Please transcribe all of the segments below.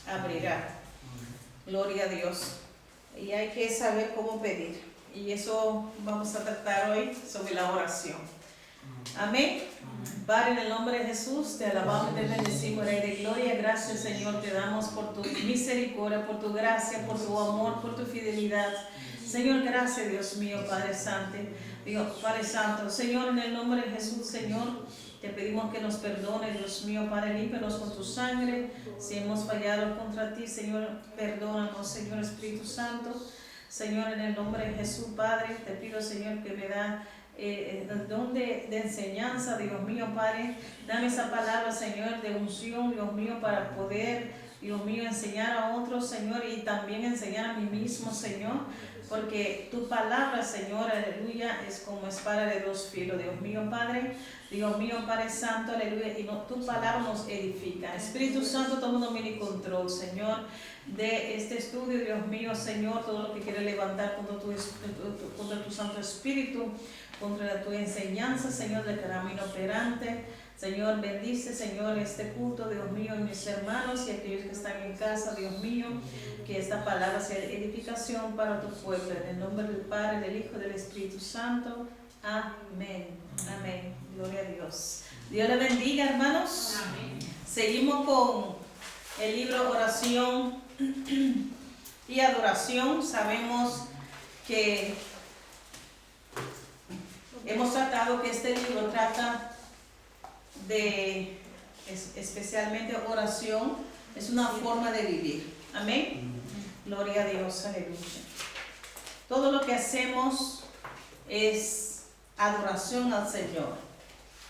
abrirá. Gloria a Dios. Y hay que saber cómo pedir. Y eso vamos a tratar hoy sobre la oración. Amén. Padre, en el nombre de Jesús, te alabamos y te bendecimos, Rey de Gloria. Gracias, Señor, te damos por tu misericordia, por tu gracia, por tu amor, por tu fidelidad. Señor, gracias, Dios mío, Padre Santo. Dios, Padre Santo, Señor, en el nombre de Jesús, Señor, te pedimos que nos perdone, Dios mío, Padre, límpianos con tu sangre. Si hemos fallado contra ti, Señor, perdónanos, Señor Espíritu Santo. Señor, en el nombre de Jesús, Padre, te pido, Señor, que me da el don de enseñanza, Dios mío, Padre. Dame esa palabra, Señor, de unción, Dios mío, para poder, Dios mío, enseñar a otros, Señor, y también enseñar a mí mismo, Señor. Porque tu palabra, Señor, aleluya, es como espada de dos filos, Dios mío, Padre. Dios mío, Padre Santo, aleluya, y tu palabra nos edifica. Espíritu Santo, toma dominio y control, Señor, de este estudio, Dios mío, Señor, todo lo que quiere levantar contra tu Santo Espíritu, contra tu enseñanza, Señor, del camino operante. Señor, bendice, Señor, este culto, Dios mío, y mis hermanos y aquellos que están en casa, Dios mío, que esta palabra sea edificación para tu pueblo. En el nombre del Padre, del Hijo y del Espíritu Santo. Amén. Amén. Gloria a Dios. Dios le bendiga, hermanos. Amén. Seguimos con el libro Oración y Adoración. Sabemos que hemos tratado que este libro trata de especialmente oración. Es una forma de vivir. Amén. Gloria a Dios. Aleluya. Todo lo que hacemos es adoración al Señor.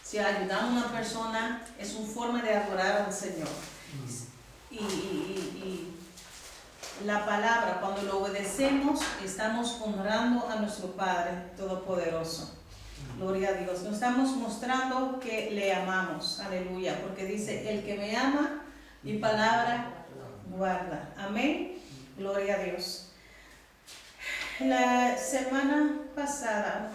Si ayudamos a una persona, es una forma de adorar al Señor. Y la palabra, cuando lo obedecemos, estamos honrando a nuestro Padre Todopoderoso. Gloria a Dios. Nos estamos mostrando que le amamos. Aleluya. Porque dice, el que me ama, mi palabra guarda. Amén. Gloria a Dios. La semana pasada,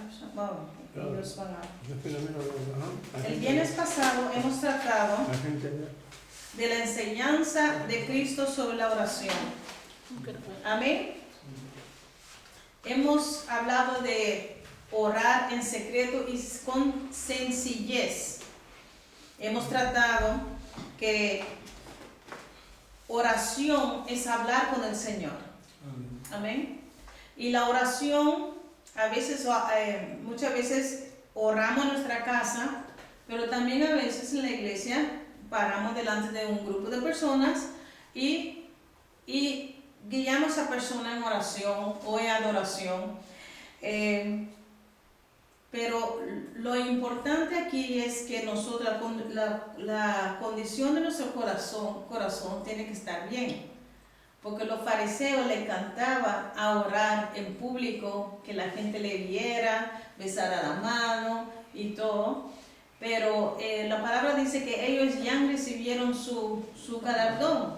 el viernes pasado hemos tratado de la enseñanza de Cristo sobre la oración. Amén. Hemos hablado de orar en secreto y con sencillez. Hemos tratado que oración es hablar con el Señor. Amén. Y la oración, muchas veces oramos en nuestra casa, pero también a veces en la iglesia paramos delante de un grupo de personas y guiamos a personas en oración o en adoración. Pero lo importante aquí es que nosotros, la condición de nuestro corazón tiene que estar bien. Porque a los fariseos les encantaba orar en público, que la gente le viera, besara la mano y todo. Pero la palabra dice que ellos ya recibieron su galardón.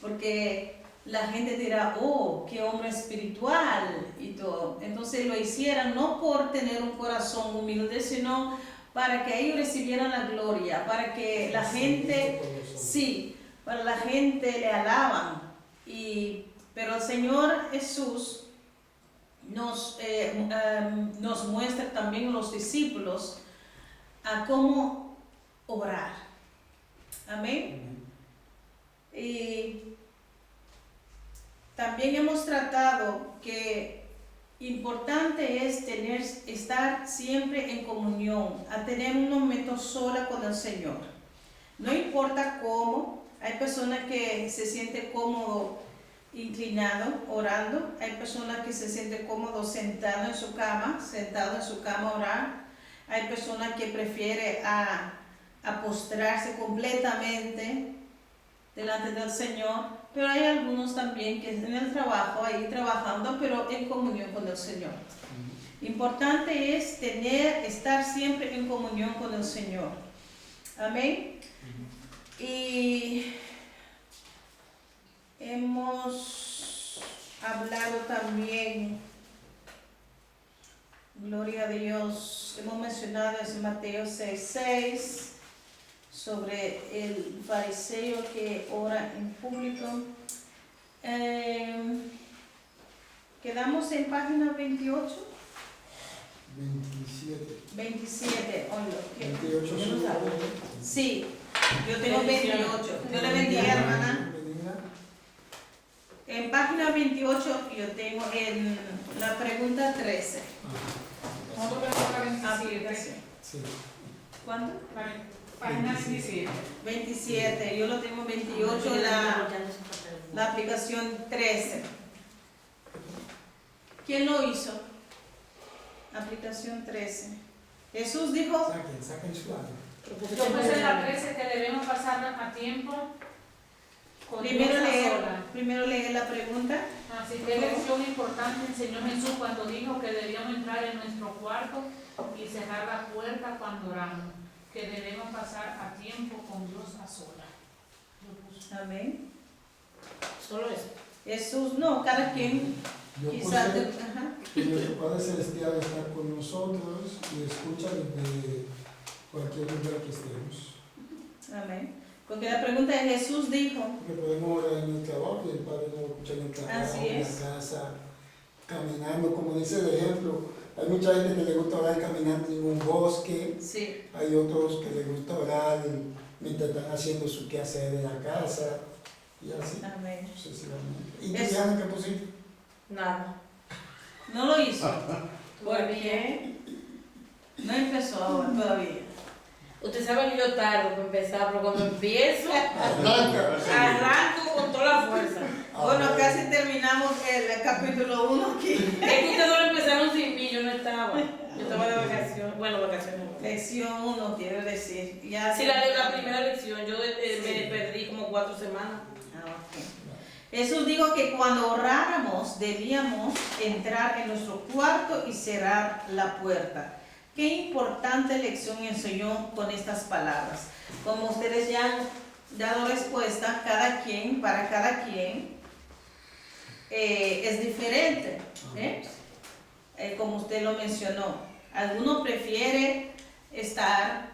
Porque la gente dirá, oh, qué hombre espiritual y todo. Entonces lo hicieran no por tener un corazón humilde, sino para que ellos recibieran la gloria, para que la gente, para la gente le alaban. Pero el Señor Jesús nos muestra también a los discípulos a cómo orar. Amén. Y también hemos tratado que importante es estar siempre en comunión, a tener un momento sola con el Señor. No importa cómo. Hay personas que se sienten cómodos inclinado orando. Hay personas que se sienten cómodos sentado en su cama orar. Hay personas que prefieren a postrarse completamente delante del Señor. Pero hay algunos también que en el trabajo, ahí trabajando, pero en comunión con el Señor. Importante es estar siempre en comunión con el Señor. Amén. Y hemos hablado también, gloria a Dios, hemos mencionado en Mateo 6:6 sobre el fariseo que ora en público. Quedamos en página 28. 27, oye. 28 Sí, yo tengo 28. Yo le bendiga, hermana. En página 28 yo tengo en la pregunta 13. ¿Cuánto me toca 27? Aplicación. Sí. ¿Cuánto? Página 17. 27, yo lo tengo 28, la aplicación 13. ¿Quién lo hizo? Aplicación 13. Jesús dijo, Saquen su lado. Yo puse en la 13 que debemos pasar a tiempo con primero Dios a lee solas. la pregunta. Así que lección importante enseñó Jesús cuando dijo que debíamos entrar en nuestro cuarto y cerrar la puerta cuando oramos, que debemos pasar a tiempo con Dios a solas. Amén. Solo eso. Jesús, no, cada quien Yo quizás. puse que nuestro Padre Celestial está con nosotros y escucha desde cualquier lugar que estemos. Amén. Porque la pregunta de Jesús dijo, Que podemos orar en el trabajo y el Padre nos escucha en el trabajo, Así en la es. casa, caminando, como dice de ejemplo. Hay mucha gente que le gusta orar caminando en un bosque, sí, hay otros que les gusta orar mientras están haciendo su quehacer en la casa y así amén. sucesivamente. ¿Y tú, Eso. Diana, qué pusiste? Nada. No lo hizo. ¿Por qué? No empezó ahora todavía. Usted sabe que yo tardo para empezar, pero cuando empiezo, Arranca. arranco con toda la fuerza. Bueno, casi terminamos el capítulo 1 aquí. Es que ustedes solo empezaron sin mí, yo no estaba. Yo estaba de vacaciones. Bueno, vacaciones. Lección 1, quiero decir. Ya Sí, la primera lección, yo me perdí como 4 semanas. Ah, ok. Jesús dijo que cuando oráramos debíamos entrar en nuestro cuarto y cerrar la puerta. Qué importante lección enseñó con estas palabras. Como ustedes ya han dado respuesta, para cada quien es diferente. Como usted lo mencionó. Algunos prefieren estar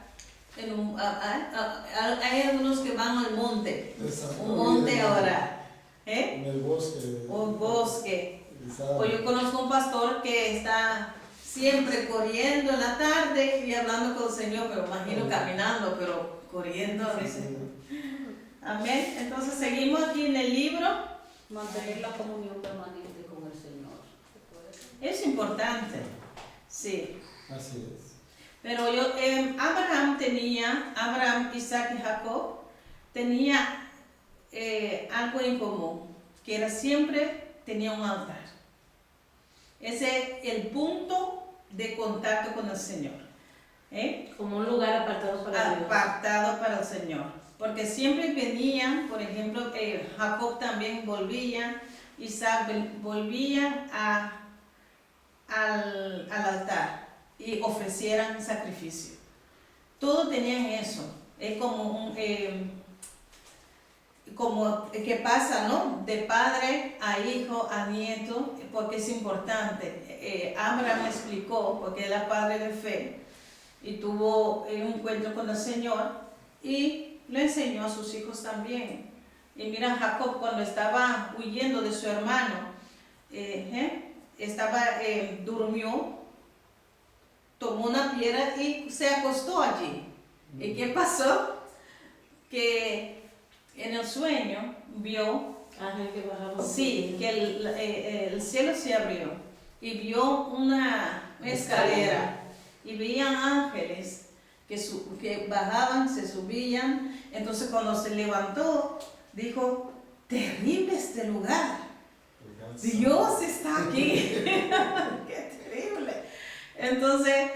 en un... hay algunos que van al monte, un monte a orar. En el bosque. Un bosque. Exacto. Pues yo conozco un pastor que está siempre corriendo en la tarde y hablando con el Señor, pero imagino caminando, pero corriendo a veces. Amén. Entonces seguimos aquí en el libro. Mantener la comunión permanente con el Señor. Es importante, sí. Así es. Pero Abraham, Isaac y Jacob tenía algo en común, que era siempre tenía un altar. Ese es el punto de contacto con el Señor. Como un lugar apartado para Dios. Apartado para el Señor. Porque siempre venían, por ejemplo, Jacob también volvía, Isaac volvía al altar y ofrecieran sacrificio. Todos tenían eso. Es como como que pasa, ¿no? De padre a hijo, a nieto, porque es importante. Abraham explicó, porque era padre de fe, y tuvo un encuentro con el Señor, y le enseñó a sus hijos también. Y mira, Jacob cuando estaba huyendo de su hermano, durmió, tomó una piedra y se acostó allí. ¿Y qué pasó? Que en el sueño vio, Ángel que bajaba. sí, que el cielo se abrió y vio una escalera y veían ángeles que bajaban, se subían. Entonces cuando se levantó, dijo, terrible este lugar, Dios está aquí. Qué terrible. Entonces,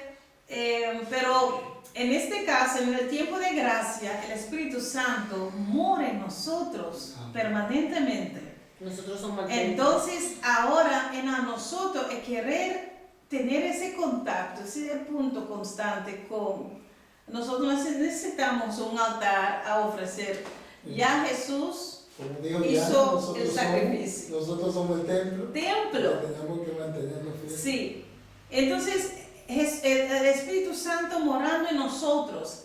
pero en este caso, en el tiempo de gracia, el Espíritu Santo mora en nosotros permanentemente. Nosotros somos valientes. Entonces, ahora en a nosotros es querer tener ese contacto, ese punto constante con... Nosotros necesitamos un altar a ofrecer. Ya Jesús Como dijo hizo Diana, el sacrificio. Nosotros somos el templo. Templo. Tenemos que mantenerlo fiel. Sí. Entonces, el Espíritu Santo morando en nosotros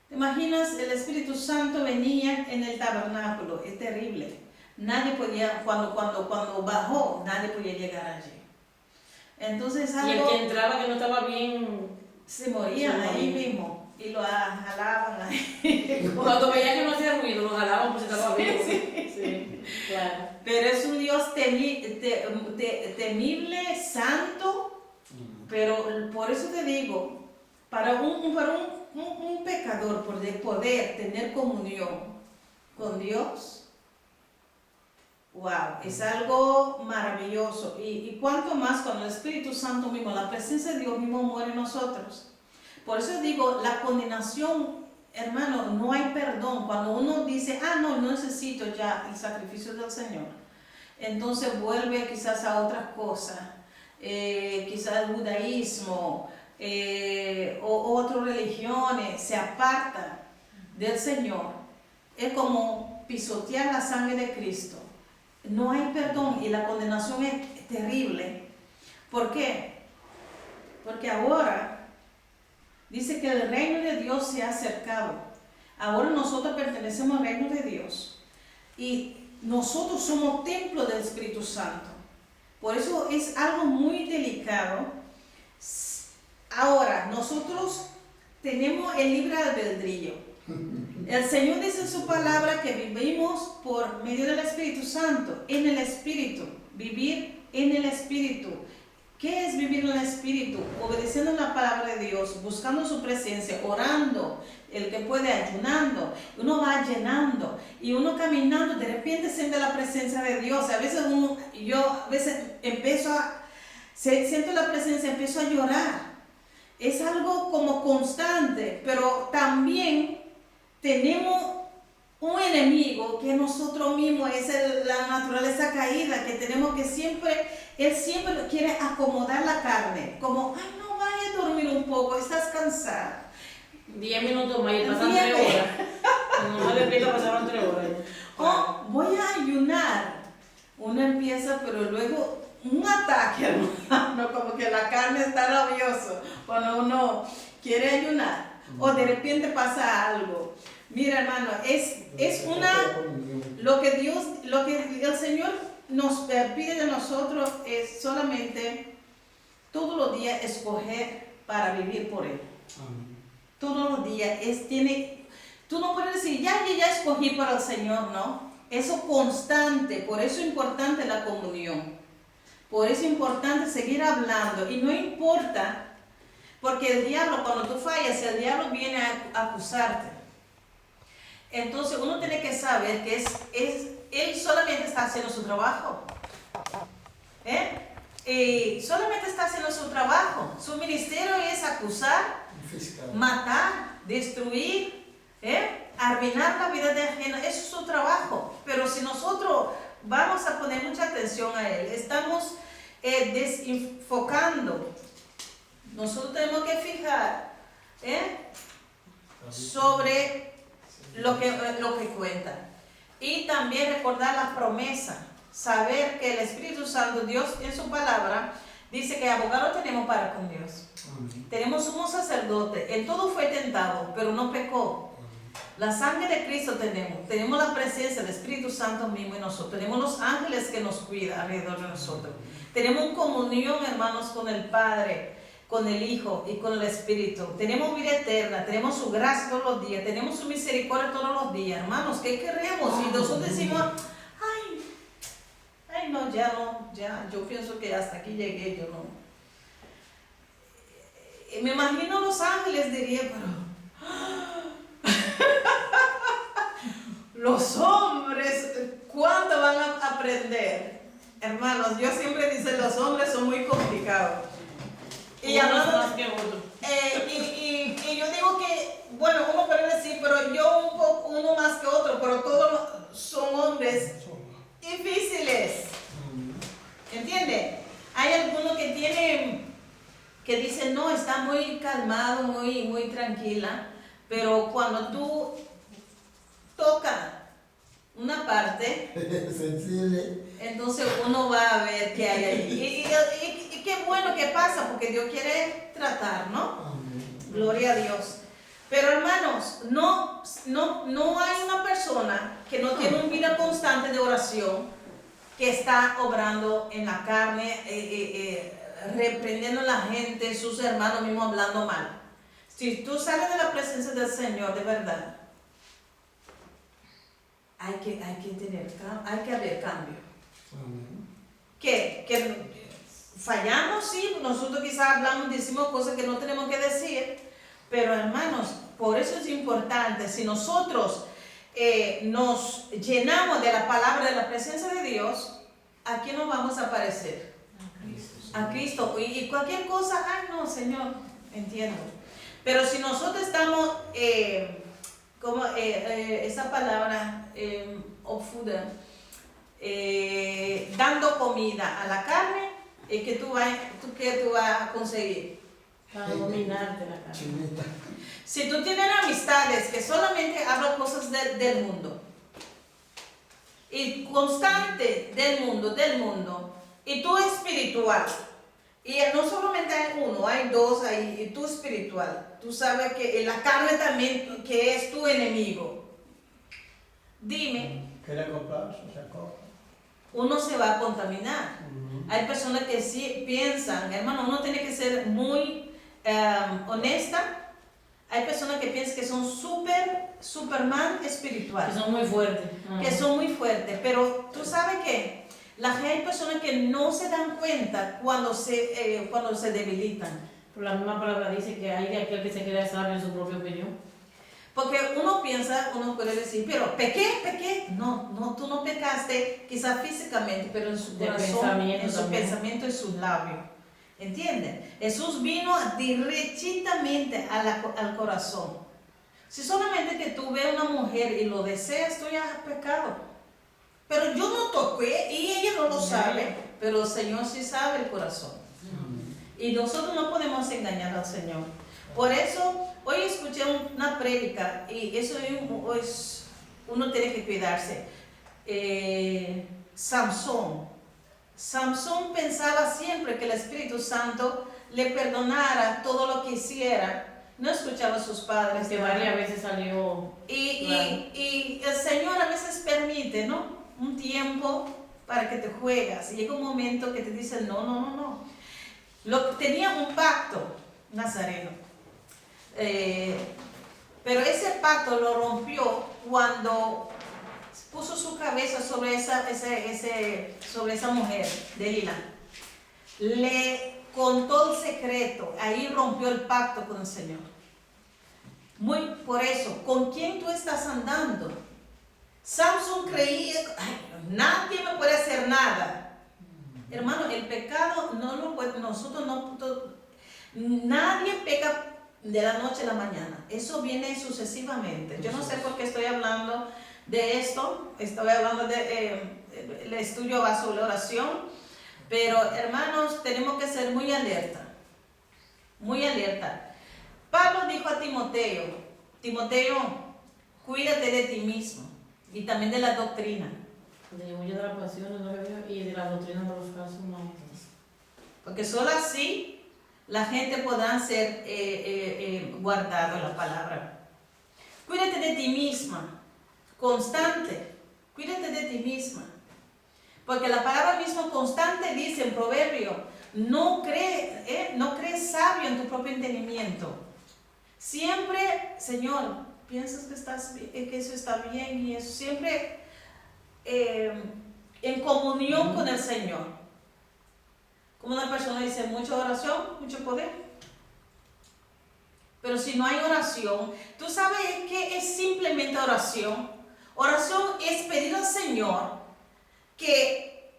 ¿Te imaginas? El Espíritu Santo venía en el tabernáculo, es terrible. Nadie podía, cuando bajó, nadie podía llegar allí. Entonces Y el algo que entraba que no estaba bien, se morían se ahí moría. mismo y lo jalaban ahí. cuando veía que no hacía ruido, lo jalaban porque estaba bien. Sí, claro. Pero es un Dios temible, santo, pero por eso te digo, para un pecador poder tener comunión con Dios, wow, es algo maravilloso. Y cuanto más cuando el Espíritu Santo mismo, la presencia de Dios mismo muere en nosotros. Por eso digo, la condenación, hermano, no hay perdón. Cuando uno dice, no necesito ya el sacrificio del Señor, entonces vuelve quizás a otras cosas, quizás el judaísmo o otras religiones, se aparta del Señor. Es como pisotear la sangre de Cristo. No hay perdón y la condenación es terrible. ¿Por qué? Porque ahora dice que el reino de Dios se ha acercado. Ahora nosotros pertenecemos al reino de Dios y nosotros somos templo del Espíritu Santo. Por eso es algo muy delicado. Ahora, nosotros tenemos el libre albedrío. El Señor dice en su palabra que vivimos por medio del Espíritu Santo, en el Espíritu, vivir en el Espíritu. ¿Qué es vivir en el Espíritu? Obedeciendo la palabra de Dios, buscando su presencia, orando, el que puede ayunando. Uno va llenando y uno caminando, de repente siente la presencia de Dios. A veces siento la presencia, empiezo a llorar. Es algo como constante, pero también tenemos un enemigo que nosotros mismos, es la naturaleza caída, que tenemos que él siempre quiere acomodar la carne, como, no vaya a dormir un poco, estás cansada. 10 minutos más y pasan 3 horas. Cuando uno despierta pasaron 3 horas. Voy a ayunar. Uno empieza, pero luego un ataque, hermano, como que la carne está rabiosa cuando uno quiere ayunar, o de repente pasa algo. Mira, hermano, lo que el Señor nos pide de nosotros es solamente todos los días escoger para vivir por Él. Amén. Todos los días tú no puedes decir, ya escogí para el Señor, no. Eso constante, por eso es importante la comunión. Por eso es importante seguir hablando y no importa, porque el diablo, cuando tú fallas, el diablo viene a acusarte. Entonces uno tiene que saber que él solamente está haciendo su trabajo. Y solamente está haciendo su trabajo. Su ministerio es acusar, matar, destruir, arruinar la vida de ajena. Eso es su trabajo. Pero si nosotros vamos a poner mucha atención a él, estamos desenfocando. Nosotros tenemos que fijar sobre lo que cuenta. Y también recordar las promesas. Saber que el Espíritu Santo, Dios en su palabra, dice que abogado tenemos para con Dios. Amén. Tenemos un sacerdote. En todo fue tentado, pero no pecó. La sangre de Cristo tenemos la presencia del Espíritu Santo mismo en nosotros, tenemos los ángeles que nos cuidan alrededor de nosotros, tenemos comunión, hermanos, con el Padre, con el Hijo y con el Espíritu, tenemos vida eterna, tenemos su gracia todos los días, tenemos su misericordia todos los días, hermanos. ¿Qué queremos? Y nosotros decimos, no, ya, yo pienso que hasta aquí llegué, yo no. Me imagino los ángeles dirían, pero los hombres, ¿cuánto van a aprender? Hermanos, yo siempre digo, los hombres son muy complicados. Y hablando, y yo digo que, bueno, uno puede decir, pero yo uno más que otro, pero todos son hombres difíciles. ¿Entiende? Hay algunos que dicen, no, está muy calmado, muy tranquila, pero cuando tú tocas una parte sensible, entonces uno va a ver qué hay allí. Y qué bueno que pasa, porque Dios quiere tratar, ¿no? amén. Gloria a Dios. Pero hermanos, no hay una persona que no tiene una vida constante de oración que está obrando en la carne, reprendiendo a la gente, sus hermanos mismos hablando mal. Si tú sales de la presencia del Señor de verdad, hay que haber cambio. Amén. Que fallamos, sí, nosotros quizás hablamos, decimos cosas que no tenemos que decir, pero hermanos, por eso es importante, si nosotros nos llenamos de la palabra, de la presencia de Dios, ¿a quién nos vamos a parecer? A Cristo. Y cualquier cosa, ay no, Señor, entiendo. Pero si nosotros estamos, esa palabra, dando comida a la carne, ¿qué tú vas a conseguir? Para dominarte la cara. Chinita. Si tú tienes amistades que solamente hablan cosas del mundo, y constante del mundo, y tú espiritual, y no solamente hay uno, hay dos ahí, y tú espiritual, tú sabes que la carne también, que es tu enemigo, dime, Quiere comprarse, se compra. uno se va a contaminar. Hay personas que sí piensan, hermano, uno tiene que ser muy honesta. Hay personas que piensan que son Superman espiritual, Que son muy fuertes. que son muy fuertes, pero tú sabes que hay personas que no se dan cuenta cuando se debilitan. Pero la misma palabra dice que hay de aquel que se queda sabio en su propia opinión. Porque uno piensa, uno puede decir, pero pequé. No, tú no pecaste quizás físicamente, pero en su corazón, en su pensamiento y sus labios. ¿Entienden? Jesús vino derechitamente al corazón. Si solamente que tú ves a una mujer y lo deseas, tú ya has pecado. Pero yo no toqué y ella no lo sabe, pero el Señor sí sabe el corazón. Y nosotros no podemos engañar al Señor. Por eso, hoy escuché una prédica y eso es, uno tiene que cuidarse. Samson pensaba siempre que el Espíritu Santo le perdonara todo lo que hiciera. No escuchaba a sus padres. Que varias veces salió. Y el Señor a veces permite, ¿no? Un tiempo para que te juegas. Y llega un momento que te dice, no. Tenía un pacto nazareno. Pero ese pacto lo rompió cuando puso su cabeza sobre esa mujer, Delila. Le contó el secreto, ahí rompió el pacto con el Señor. Por eso, ¿con quién tú estás andando? Samson creía, nadie me puede hacer nada. Hermano, el pecado no lo puede, nadie peca de la noche a la mañana. Eso viene sucesivamente. Yo no sé por qué estoy hablando de esto, estoy hablando el estudio va sobre oración, pero hermanos, tenemos que ser muy alerta. Pablo dijo a Timoteo, cuídate de ti mismo y también de la doctrina. De muchas de las pasiones y de la doctrina de los casos humanos. Porque solo así la gente podrá ser guardado en la palabra. Cuídate de ti misma, constante, cuídate de ti misma. Porque la palabra misma constante dice en Proverbio, no crees sabio en tu propio entendimiento. Siempre, Señor, piensas que eso está bien y eso siempre en comunión con el Señor. Como una persona dice, mucha oración, mucho poder. Pero si no hay oración, ¿tú sabes qué es simplemente oración? Oración es pedir al Señor que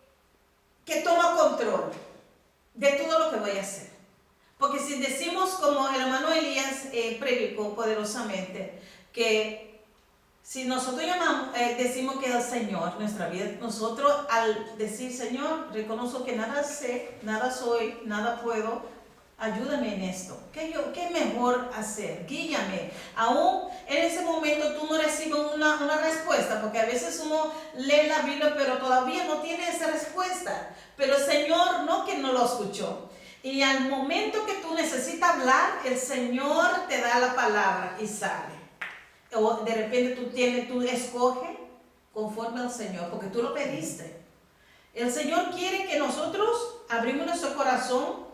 toma control de todo lo que voy a hacer. Porque si decimos, como el hermano Elías predicó poderosamente, que si nosotros decimos que es el Señor nuestra vida, nosotros al decir Señor, reconozco que nada sé, nada soy, nada puedo, ayúdame en esto. ¿Qué mejor hacer? Guíame. Aún en ese momento tú no recibes una respuesta, porque a veces uno lee la Biblia, pero todavía no tiene esa respuesta. Pero el Señor no que no lo escuchó. Y al momento que tú necesitas hablar, el Señor te da la palabra y sale. O de repente tú escoges conforme al Señor, porque tú lo pediste. El Señor quiere que nosotros abrimos nuestro corazón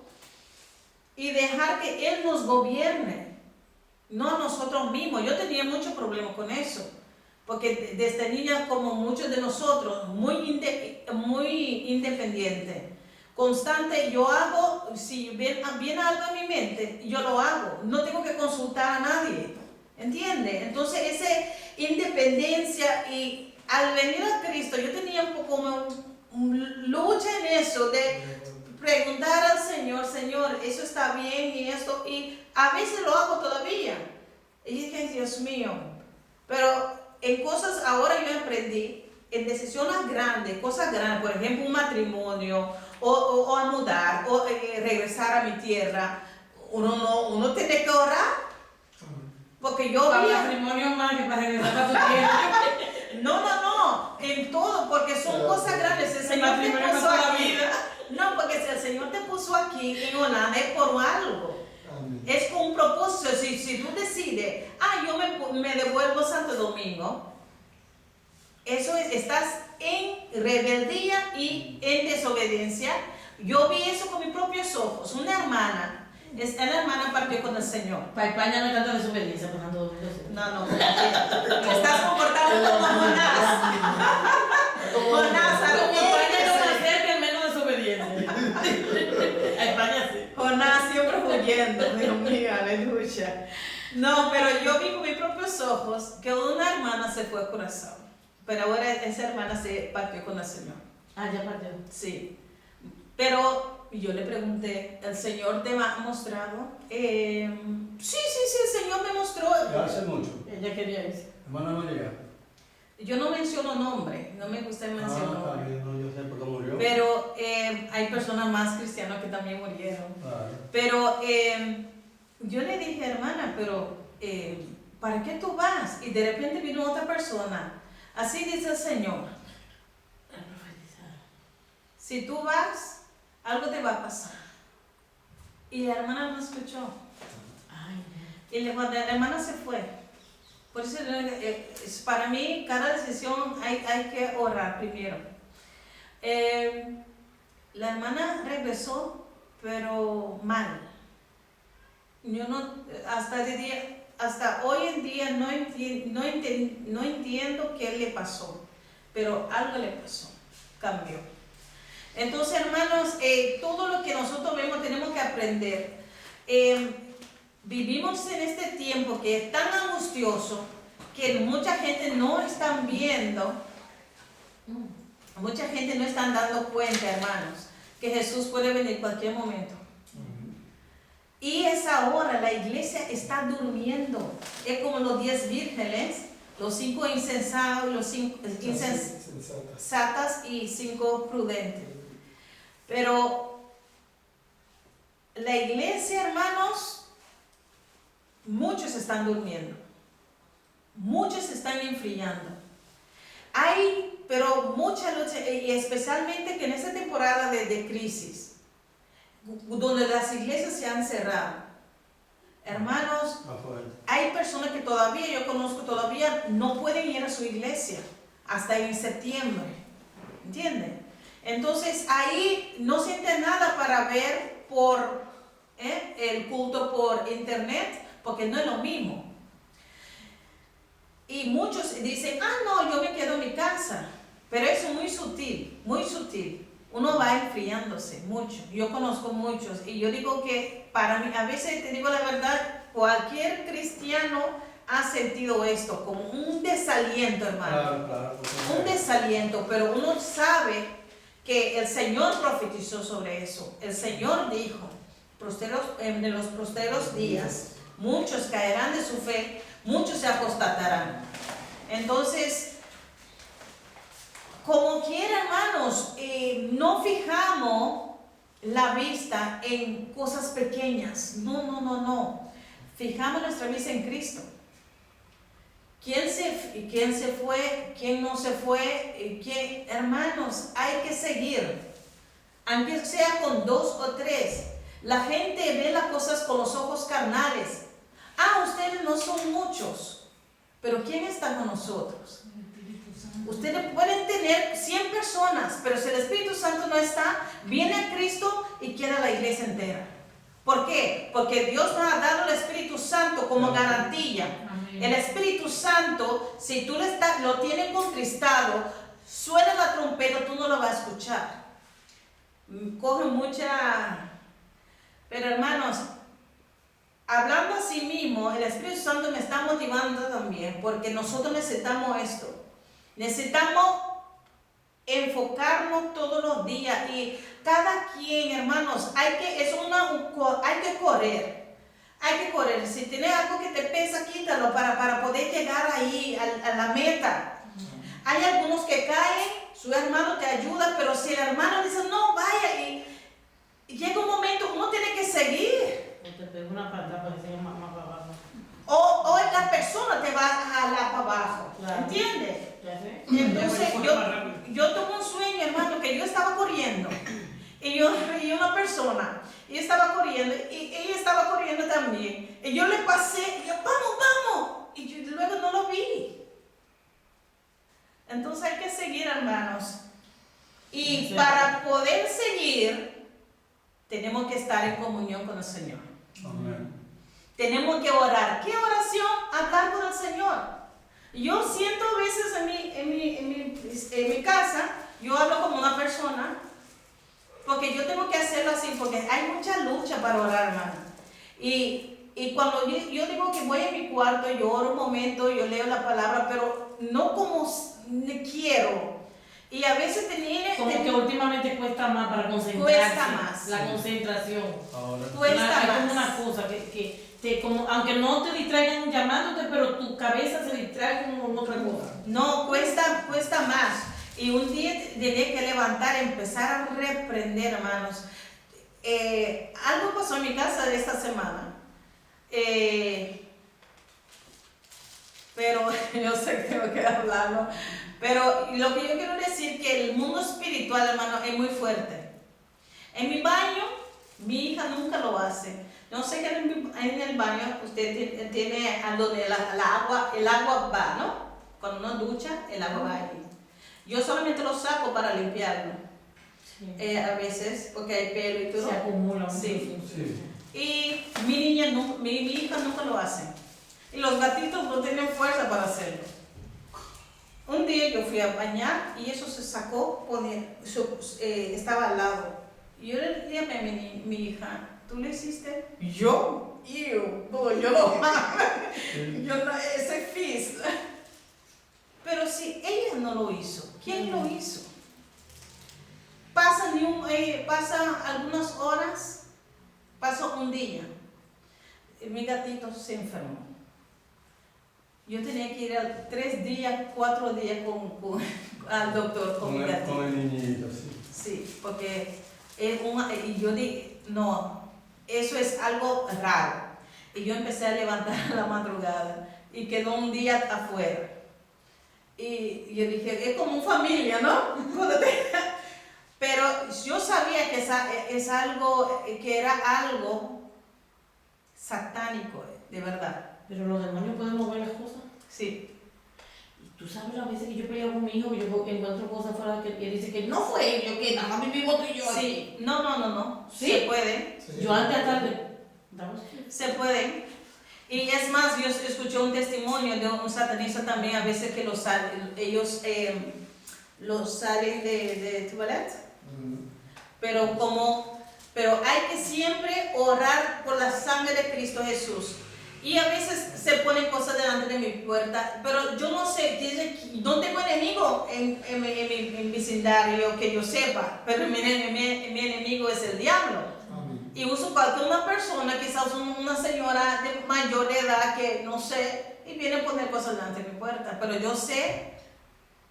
y dejar que Él nos gobierne, no nosotros mismos. Yo tenía muchos problemas con eso, porque desde niña, como muchos de nosotros, muy independiente, constante. Yo hago, si viene algo en mi mente, yo lo hago, no tengo que consultar a nadie, ¿entiende? Entonces esa independencia, y al venir a Cristo yo tenía un poco lucha en eso, de preguntar al Señor, Señor, eso está bien y esto, y a veces lo hago todavía. Y dije, Dios mío, pero en cosas, ahora yo aprendí, en decisiones grandes, cosas grandes, por ejemplo, un matrimonio, o a mudar, o regresar a mi tierra, uno tiene que orar, porque yo Para vi... matrimonio más que para regresar a tu tierra. No, en todo, porque son cosas grandes. El Señor te matrimonio puso para toda la aquí. vida. No, porque si el Señor te puso aquí en Holanda es por algo. Amén. Es con un propósito. Si tú decides, yo me devuelvo a Santo Domingo, eso es, estás en rebeldía y en desobediencia. Yo vi eso con mis propios ojos. Una hermana partió con el Señor. Para España no hay tanta desobediencia, por tanto. No, te estás comportando como Jonás. Jonás, algo Como España no va a ser que menos desobediencia. A España sí. Jonás siempre huyendo, Dios mío, aleluya. No, pero yo vi con mis propios ojos que una hermana se fue a Curazao, pero ahora esa hermana se partió con el Señor. Ah, ya partió. Sí, pero yo le pregunté, ¿el Señor te ha mostrado? Sí, el Señor me mostró. Ya hace mucho. Ella quería eso. Hermana María. Yo no menciono nombre, no me gusta mencionar Está nombre. bien, no, yo sé por qué murió. Pero hay personas más cristianas que también murieron. Claro. Pero yo le dije, hermana, pero ¿para qué tú vas? Y de repente vino otra persona. Así dice el Señor. Si tú vas, algo te va a pasar. Y la hermana no escuchó. Y cuando la hermana se fue. Por eso para mí cada decisión hay que orar primero. La hermana regresó, pero mal. Yo no, hasta hoy en día no entiendo qué le pasó, pero algo le pasó, cambió. Entonces, hermanos, todo lo que nosotros vemos tenemos que aprender. Vivimos en este tiempo que es tan angustioso que mucha gente no está viendo, mucha gente no está dando cuenta, hermanos, que Jesús puede venir en cualquier momento. Y esa hora la iglesia está durmiendo. Es como los 10 vírgenes, los 5 insensatos, los 5 insensatas y 5 prudentes. Pero la iglesia, hermanos, muchos están durmiendo. Muchos están enfriando. Hay, pero mucha lucha, y especialmente que en esta temporada de crisis, donde las iglesias se han cerrado. Hermanos, hay personas que todavía, yo conozco, todavía no pueden ir a su iglesia hasta en septiembre. ¿Entienden? Entonces ahí no sienten nada para ver el culto por internet, porque no es lo mismo. Y muchos dicen, no, yo me quedo en mi casa. Pero eso es muy sutil, muy sutil. Uno va enfriándose mucho. Yo conozco muchos. Y yo digo que para mí, a veces te digo la verdad, cualquier cristiano ha sentido esto como un desaliento, hermano. Claro, Un desaliento, pero uno sabe que el Señor profetizó sobre eso. El Señor dijo, en los posteros días, muchos caerán de su fe, muchos se apostatarán. Entonces, como quiera, hermanos, no fijamos la vista en cosas pequeñas. No. Fijamos nuestra vista en Cristo. ¿Quién se fue? ¿Quién no se fue? Hermanos, hay que seguir. Aunque sea con 2 o 3. La gente ve las cosas con los ojos carnales. Ah, ustedes no son muchos, pero ¿quién está con nosotros? Ustedes pueden tener 100 personas, pero si el Espíritu Santo no está, viene a Cristo y queda la iglesia entera. ¿Por qué? Porque Dios nos ha dado el Espíritu Santo como garantía. Amén. El Espíritu Santo, si tú lo tienes contristado, suena la trompeta, tú no lo vas a escuchar. Coge mucha... Pero hermanos, hablando a sí mismo, el Espíritu Santo me está motivando también, porque nosotros necesitamos esto. Necesitamos enfocarnos todos los días y cada quien, hermanos, hay que correr. Hay que correr. Si tienes algo que te pesa, quítalo para poder llegar ahí a la meta. Hay algunos que caen, su hermano te ayuda, pero si el hermano dice, no, vaya, y llega un momento, uno tiene que seguir. O te pego una patada para que se llama más para abajo. O la persona te va a jalar para abajo. Claro. ¿Entiendes? ¿Ya sé? Entonces, yo tuve un sueño, hermano, que yo estaba corriendo. Y una persona, y estaba corriendo, y ella estaba corriendo también. Y yo le pasé, y yo, vamos. Y yo luego no lo vi. Entonces hay que seguir, hermanos. Y Sí. para poder seguir, tenemos que estar en comunión con el Señor. Amén. Tenemos que orar. ¿Qué oración? Hablar con el Señor. Yo siento a veces en mi casa, yo hablo como una persona, porque yo tengo que hacerlo así, porque hay mucha lucha para orar, hermano. Y cuando yo digo que voy a mi cuarto, yo oro un momento, yo leo la palabra, pero no como quiero. Y a veces Como que últimamente cuesta más para concentrarse. Cuesta más. La concentración. Ahora. Cuesta Hay más. como una cosa como, aunque no te distraigan llamándote, pero tu cabeza se distrae con otra cosa. No, cuesta más. Y un día tenía que levantar, empezar a reprender, hermanos. Algo pasó en mi casa de esta semana. Pero yo sé que tengo que hablarlo. Pero lo que yo quiero decir es que el mundo espiritual, hermano, es muy fuerte. En mi baño, mi hija nunca lo hace. No sé que en el baño usted tiene a donde el agua va, ¿no? Cuando uno ducha, el agua va ahí. Yo solamente lo saco para limpiarlo. Sí. A veces, porque hay pelo y todo. Se acumula mucho. Sí. Sí. Y mi hija nunca lo hace. Y los gatitos no tienen fuerza para hacerlo. Un día yo fui a bañar y eso se sacó, estaba al lado. Y yo le dije a mi hija, ¿tú lo hiciste? Yo no, ese fis. Pero si ella no lo hizo, ¿quién lo hizo? Pasa algunas horas, pasó un día, mi gatito se enfermó. Yo tenía que ir 3 días, 4 días al doctor con mi gatito. Con el niñito, sí. Sí, porque y yo dije, no, eso es algo raro. Y yo empecé a levantar a la madrugada y quedó un día afuera. Y yo dije, es como familia, ¿no? Pero yo sabía que que era algo satánico, de verdad. Pero los demonios pueden mover las cosas. Sí. Y tú sabes las veces que yo peleo con mi hijo, yo encuentro cosas fuera que él dice que no fue él, yo que nada más vivimos tú y yo. Sí, no. ¿Sí? Se puede. Sí. Yo antes hasta Se puede. Y es más, yo escuché un testimonio de un satanista también, a veces que ellos los salen de toilet. Pero hay que siempre orar por la sangre de Cristo Jesús. Y a veces se ponen cosas delante de mi puerta, pero yo no sé, no tengo enemigo en mi vecindario que yo sepa, pero mi enemigo es el diablo. Amén. Y uso una persona, quizás una señora de mayor edad que no sé, y viene a poner cosas delante de mi puerta, pero yo sé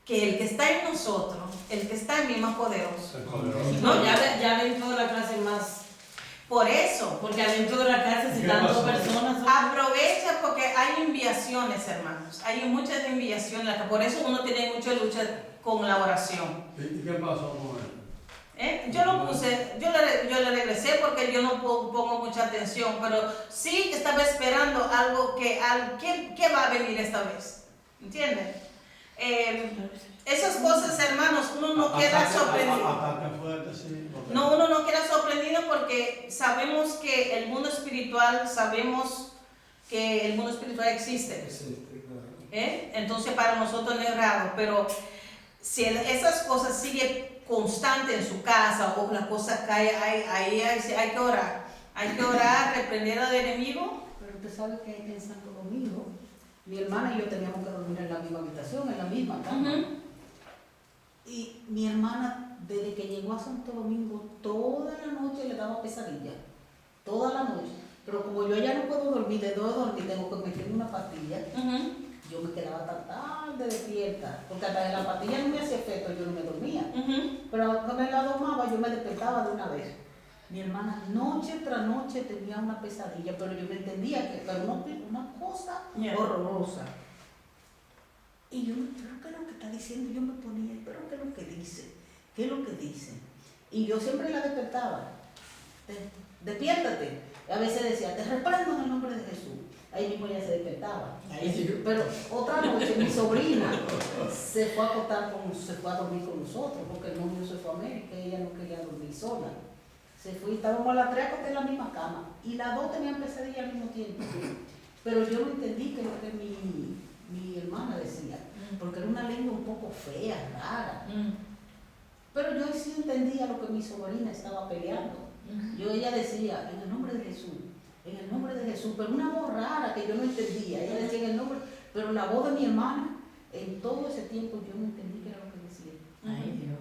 que el que está en nosotros, el que está en mí es más poderoso. El poderoso. No, ya dentro de la clase más. Por eso, Porque adentro de la casa, si están 2 personas. aprovecha porque hay enviaciones, hermanos. Hay muchas enviaciones. Por eso uno tiene mucha lucha con la oración. ¿Y qué pasó con él? Yo lo puse, yo le regresé porque yo no pongo mucha atención, pero sí estaba esperando algo ¿qué va a venir esta vez? ¿Entienden? Esas cosas, hermanos, uno no queda sorprendido. Ataque fuerte, sí. No, uno no queda sorprendido porque sabemos que el mundo espiritual, existe. Existe, claro. Entonces para nosotros no es raro, pero si esas cosas siguen constantes en su casa o la cosa cae, ahí hay que orar. Hay que orar, reprender al enemigo. Pero usted sabe que en Santo Domingo, mi hermana y yo teníamos que dormir en la misma habitación, en la misma cama. Y mi hermana, desde que llegó a Santo Domingo, toda la noche le daba pesadilla. Toda la noche. Pero como yo ya no puedo dormir, de dormir, tengo que meterme una pastilla. Yo me quedaba tan tarde despierta, porque hasta en la pastilla no me hacía efecto, yo no me dormía. Pero cuando me la tomaba, yo me despertaba de una vez. Mi hermana noche tras noche tenía una pesadilla, pero yo me entendía que era una cosa horrorosa. Y yo, ¿pero qué es lo que está diciendo? Yo me ponía, ¿pero qué es lo que dice? ¿Qué es lo que dice? Y yo siempre la despertaba. Despiértate. Y a veces decía, te reprendo en el nombre de Jesús. Ahí mismo ella se despertaba. Pero otra noche mi sobrina se fue a dormir con nosotros, porque el novio se fue a América y ella no quería dormir sola. Se fue y estábamos a las 3 acostadas en la misma cama. Y las dos tenían pesadilla al mismo tiempo. Pero yo no entendí que lo que mi hermana decía, porque era una lengua un poco fea, rara. Pero yo sí entendía lo que mi sobrina estaba peleando. Ella decía, en el nombre de Jesús. En el nombre de Jesús, pero una voz rara que yo no entendía. Ella decía en el nombre, pero la voz de mi hermana, en todo ese tiempo yo no entendí qué era lo que decía. Ay, Dios.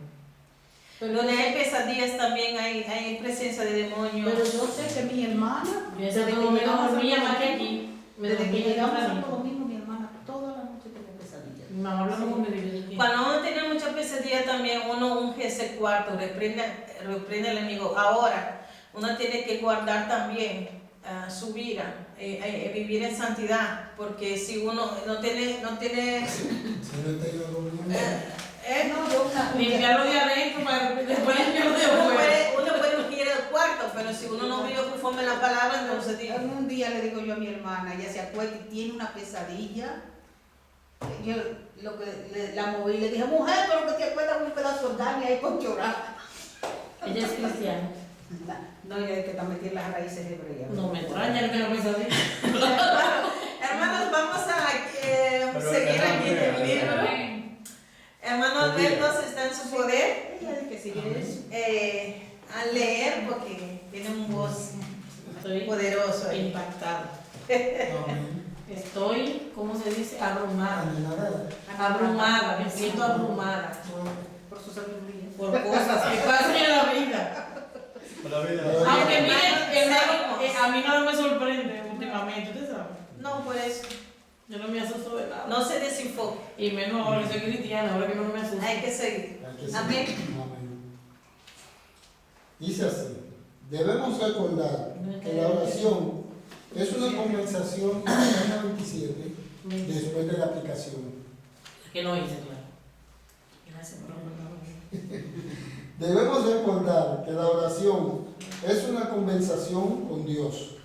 Pero Donde hay pesadillas también hay presencia de demonios. Pero yo sé que mi hermana, Yo ese domingo dormía más que aquí. desde que dormía llegamos a tempranito. Santo Domingo, mi hermana toda la noche tenía pesadillas. Mi mamá hablaba conmigo y yo dije, Cuando uno tiene mucha pesadilla también, uno unge ese cuarto, reprende al enemigo. Ahora, uno tiene que guardar también su vida, vivir en santidad, porque si uno no tiene Si no te iba a dormir, limpiarlo de adentro para después limpiarlo de afuera. uno puede ungir el cuarto, pero si uno no vive conforme a la palabra, entonces Un día le digo yo a mi hermana, ella se acuesta y tiene una pesadilla. Yo la moví y le dije, mujer, pero que te acuestas con un pedazo de carne ahí con llorar. Ella es cristiana. No, ella es que está metida en las raíces hebreas. No me extraña que lo piense así. hermanos, vamos a seguir aquí en el libro. Hermano Alberto está en su poder. Ella dice que si quieres. A leer porque tiene un voz Estoy poderoso ahí. impactada. amén. Estoy, ¿cómo se dice? Abrumada. Anhelada. Abrumada, me siento abrumada Por su sabiduría. por cosas que pasan en la vida. La vida. Aunque mire, Seguimos. a mí nada me sorprende últimamente, ¿usted sabe? No, pues Yo no me asusto de nada. no se desenfoque. Y menos ahora que soy cristiana, ahora que no me asusto. Hay que seguir. Hay que Amén. seguir. Amén. Dice así, debemos recordar que la oración es una conversación, página 27, después de la aplicación. Que no hice, claro. Gracias por recordarme. Debemos recordar que la oración es una conversación con Dios.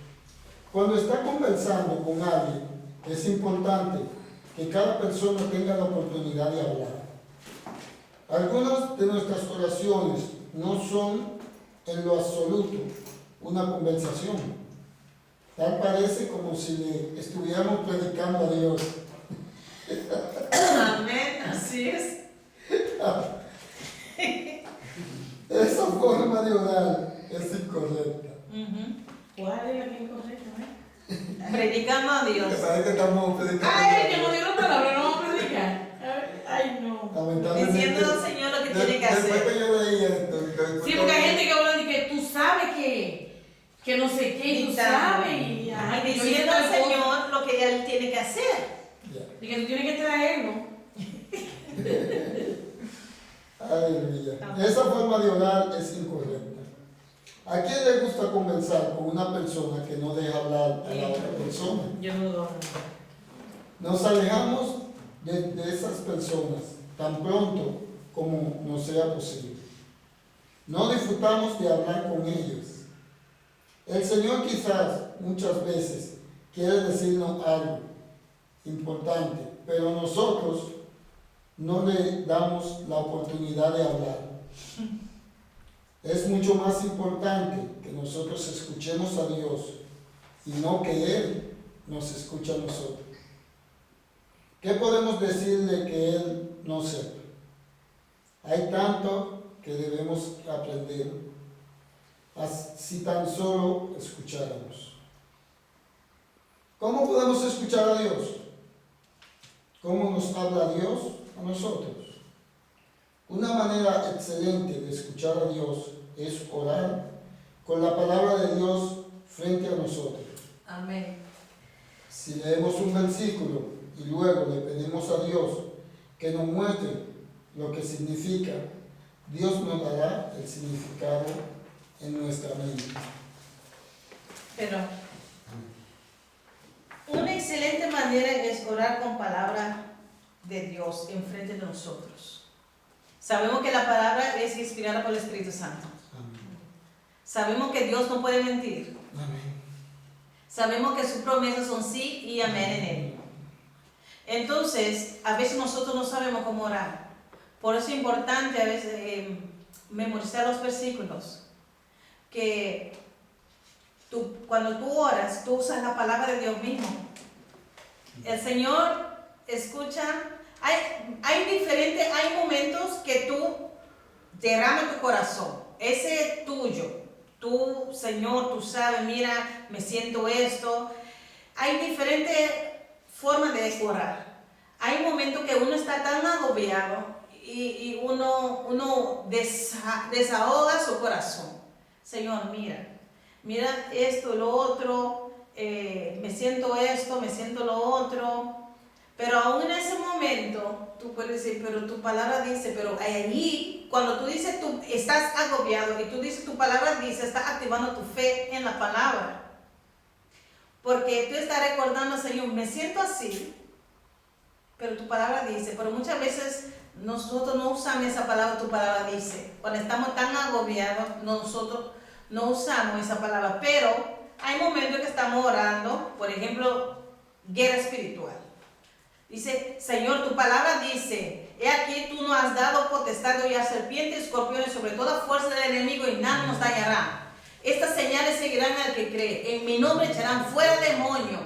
Cuando está conversando con alguien, es importante que cada persona tenga la oportunidad de hablar. Algunas de nuestras oraciones no son en lo absoluto una conversación. Tal parece como si le estuviéramos predicando a Dios. Amén, así es. Esa forma de orar es incorrecta. ¿Cuál es la que es incorrecta, Predicando a Dios. Me parece que estamos predicando. Ay, que no dio la palabra, no vamos a predicar. Ay, no. Lamentablemente, Diciendo al Señor lo que tiene que después hacer. que yo leí esto, Sí, porque hay gente que habla de que tú sabes que no sé qué, y tú sabes, y ajá, que yo hice Diciendo al tal cosa. Señor lo que Él tiene que hacer. Ya. Y que tú tienes que traerlo. Aleluya. Esa forma de orar es incorrecta. ¿A quién le gusta conversar con una persona que no deja hablar a la otra persona? Yo no lo hago. Nos alejamos de esas personas tan pronto como nos sea posible. No disfrutamos de hablar con ellos. El Señor quizás muchas veces quiere decirnos algo importante, pero nosotros no le damos la oportunidad de hablar. Es mucho más importante que nosotros escuchemos a Dios y no que Él nos escuche a nosotros. ¿Qué podemos decirle que Él no sepa? Hay tanto que debemos aprender, si tan solo escucháramos. ¿Cómo podemos escuchar a Dios? ¿Cómo nos habla Dios a nosotros? Una manera excelente de escuchar a Dios es orar con la palabra de Dios frente a nosotros. Amén. Si leemos un versículo y luego le pedimos a Dios que nos muestre lo que significa, Dios nos dará el significado en nuestra mente. Pero una excelente manera es orar con palabra de Dios enfrente de nosotros. Sabemos que la palabra es inspirada por el Espíritu Santo. Amén. Sabemos que Dios no puede mentir. Amén. Sabemos que sus promesas son sí y amén en Él. Entonces, a veces nosotros no sabemos cómo orar. Por eso es importante a veces memorizar los versículos. Que cuando tú oras, tú usas la palabra de Dios mismo. El Señor escucha. Hay momentos que tú derramas tu corazón. Ese es tuyo. Tú, Señor, tú sabes, mira, me siento esto. Hay diferentes formas de orar. Hay momentos que uno está tan agobiado y uno desahoga su corazón. Señor, mira esto, lo otro, me siento esto, me siento lo otro. Pero aún en ese momento, tú puedes decir, pero tu palabra dice, pero allí, cuando tú dices, tú estás agobiado y tú dices, tu palabra dice, estás activando tu fe en la palabra. Porque tú estás recordando, Señor, me siento así, pero tu palabra dice, pero muchas veces nosotros no usamos esa palabra, tu palabra dice. Cuando estamos tan agobiados, nosotros no usamos esa palabra, pero hay momentos que estamos orando, por ejemplo, guerra espiritual. Dice, Señor, tu palabra dice, he aquí tú nos has dado potestad de hollar serpientes y escorpiones sobre toda fuerza del enemigo y nada nos dañará. Estas señales seguirán al que cree. En mi nombre echarán fuera demonios.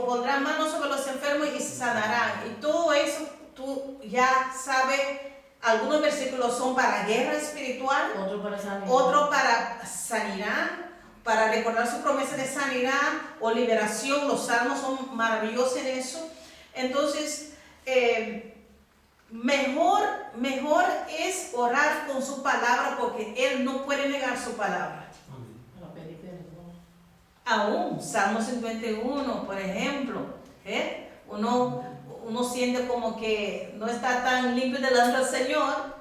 Pondrán manos sobre los enfermos y se sanarán. Y todo eso tú ya sabes. Algunos versículos son para guerra espiritual. Otro para sanidad. Para recordar su promesa de sanidad o liberación. Los salmos son maravillosos en eso. Entonces, mejor es orar con su palabra porque Él no puede negar su palabra. Aún, Salmo 51, por ejemplo, uno siente como que no está tan limpio delante del Señor.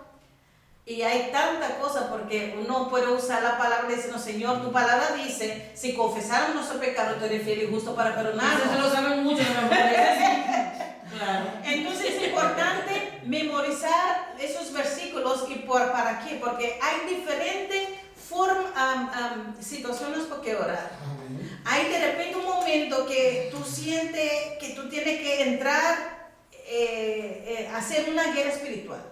Y hay tanta cosa porque uno puede usar la palabra diciendo, Señor, tu palabra dice, si confesáramos nuestro pecado, tú eres fiel y justo para perdonarnos. Eso lo saben mucho, ¿no? Claro. Entonces es importante memorizar esos versículos. ¿Y para qué? Porque hay diferentes situaciones por qué orar. Amén. Hay de repente un momento que tú sientes que tú tienes que entrar a hacer una guerra espiritual.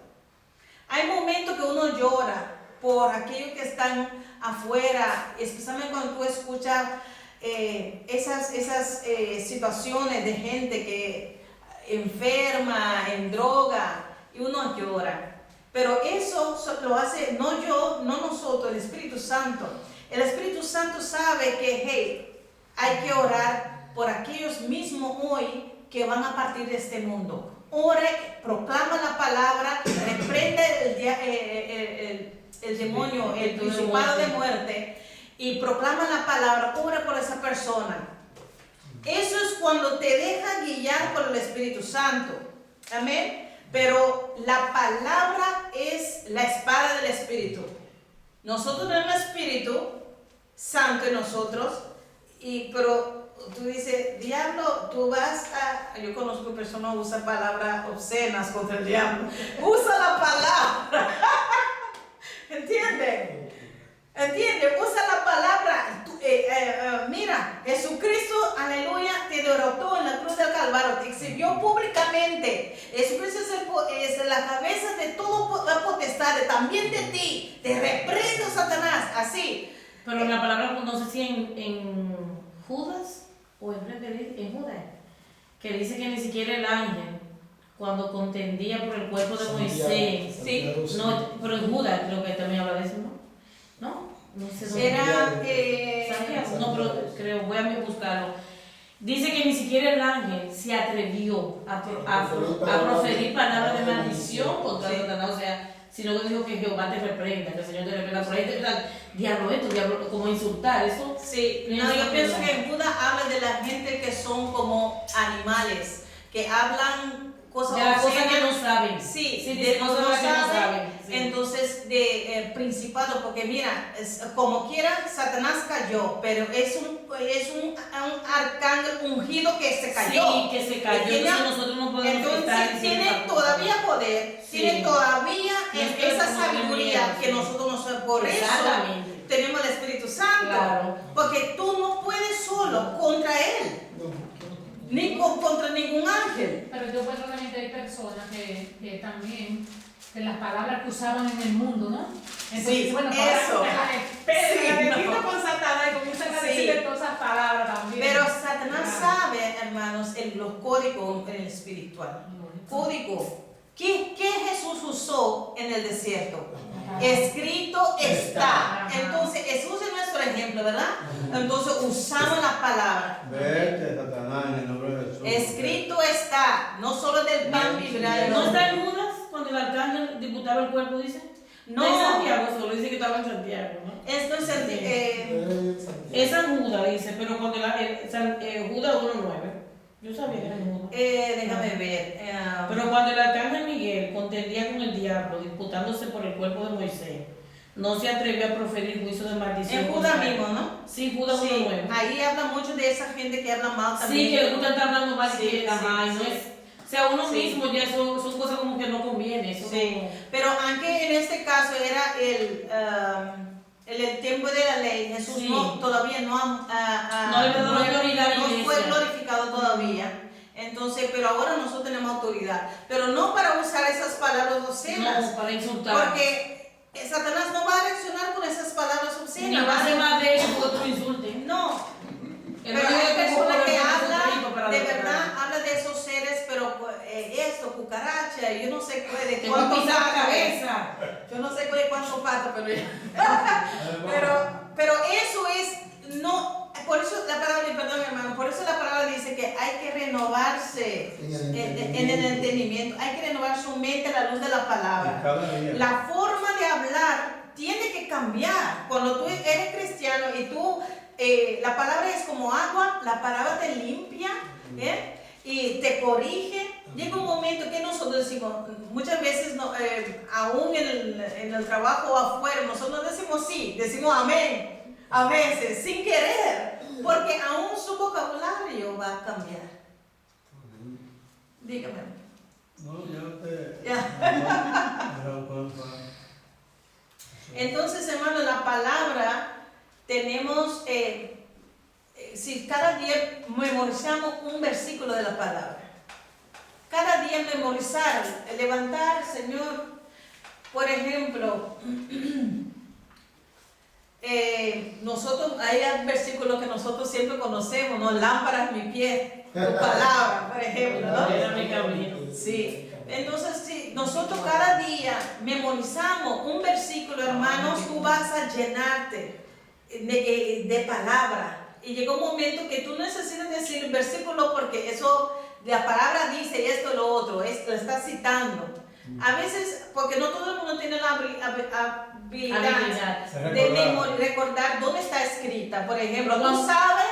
Hay momentos que uno llora por aquellos que están afuera, especialmente cuando tú escuchas esas situaciones de gente que enferma, en droga, y uno llora. Pero eso lo hace no yo, no nosotros, el Espíritu Santo. El Espíritu Santo sabe que, hey, hay que orar por aquellos mismos hoy que van a partir de este mundo. Ore, proclama la palabra, reprende el demonio, el principado de muerte, y proclama la palabra, ore por esa persona. Eso es cuando te deja guiar por el Espíritu Santo. Amén. Pero la palabra es la espada del Espíritu. Nosotros tenemos el Espíritu Santo en nosotros, pero tú dices, diablo, tú vas a... Yo conozco personas que usan palabras obscenas contra el diablo. Usa la palabra. también de ti. Te reprendo, Satanás. Así. Pero en la palabra, no sé si en Judas o en Judas, que dice que ni siquiera el ángel, cuando contendía por el cuerpo de Moisés, no, pero en Judas creo que también habla de eso, ¿no? No sé dónde. Era. Santiago, no, pero creo, voy a buscarlo. Dice que ni siquiera el ángel se atrevió a proferir palabras de maldición contra Satanás, o sea, sino que dijo que Jehová te reprenda, que el Señor te reprenda. Por ahí te pensar, diablo esto, diablo, como insultar, eso. Sí, no, yo pienso que en Buda habla de la gente que son como animales, que hablan cosas de las cosas que obscenas. no saben. Sí, Sí, de dice cosas cosas que no saben. sí. Entonces, de principado, porque mira, como quiera, Satanás cayó, pero es un arcángel ungido que se cayó. Sí, que se cayó. Tiene- Entonces nosotros no podemos estar Entonces, diciendo tiene esa cosa. todavía poder, Sí. tiene todavía No es que esa como que sabiduría miedo, que sí. nosotros no sabemos. Por eso Exactamente. tenemos el Espíritu Santo. Claro. Porque tú no puedes solo contra él, ni contra ningún ángel. Pero yo creo que hay personas que también, de las palabras que usaban en el mundo, ¿no? Sí, bueno, eso. Sí, necesito no. con Satanás y comienzan a Sí. decirle todas esas palabras también. Pero Satanás Claro. sabe, hermanos, los códigos en el espiritual. Código. ¿Qué Jesús usó en el desierto? Ajá. Escrito está. Ajá. Entonces, Jesús es nuestro ejemplo, ¿verdad? Entonces, usamos la palabra. Vete, Satanás, en el nombre de Jesús. Escrito está. No solo del pan vivirá el ¿No hombre. está en Judas cuando el arcángel diputaba el cuerpo, dice? No. En Santiago solo dice que estaba en Santiago, ¿no? Esto es Es San Judas, dice, pero cuando Judas 1:9. Yo sabía que era en Judas. déjame ver. Pero cuando el arcángel Miguel contendía con el diablo, disputándose por el cuerpo de Moisés, no se atrevió a proferir juicio de maldición. en Judas contra él. mismo, ¿no? Sí, Judas Sí, 1:9. ahí habla mucho de esa gente que habla mal también. Sí, que le gusta estar hablando mal y Sí, que, ajá, sí, y no sí. es. O sea, uno Sí. mismo ya son cosas como que no conviene. Eso Sí. como- Pero aunque en este caso era el tiempo de la ley, Jesús Sí. todavía no No le dado autoridad a la no fue iglesia. glorificado todavía. Entonces, pero ahora nosotros tenemos autoridad. Pero no para usar esas palabras obscenas. No, para insultar. Porque Satanás no va a reaccionar con esas palabras Ni obscenas. va a ser más de eso porque otro insulte. No. El Pero rollo hay de personas que Jesucristo hablan, para de los verdad, pecados. hablan de esos seres, pero esto, cucaracha, yo no sé de Te voy a pisar la patas, cabeza. yo no sé de cuántos patas, pero eso es, no, por eso la palabra, perdón hermano, por eso la palabra dice que hay que renovarse en el entendimiento, hay que renovar su mente a la luz de la palabra. Cada día. La forma de hablar tiene que cambiar. Cuando tú eres cristiano y tú, la palabra es como agua, la palabra te limpia y te corrige. Llega un momento que nosotros decimos, muchas veces, aún en el trabajo o afuera, nosotros no decimos sí, decimos amén, a veces, sin querer, porque aún su vocabulario va a cambiar. Dígame. No, yo te. Ya. No, Entonces, hermano, la palabra tenemos, si cada día memorizamos un versículo de la palabra, cada día memorizar, levantar, Señor, por ejemplo, nosotros, hay versículos que nosotros siempre conocemos, ¿no? Lámparas mi pie, tu palabra, por ejemplo, ¿no? Era mi camino. Sí, entonces si nosotros cada día memorizamos un versículo, hermanos, tú vas a llenarte de palabra. Y llega un momento que tú necesitas decir versículo porque eso, la palabra dice esto y lo otro, lo estás citando. A veces, porque no todo el mundo tiene la habilidad de recordar dónde está escrita. Por ejemplo, tú sabes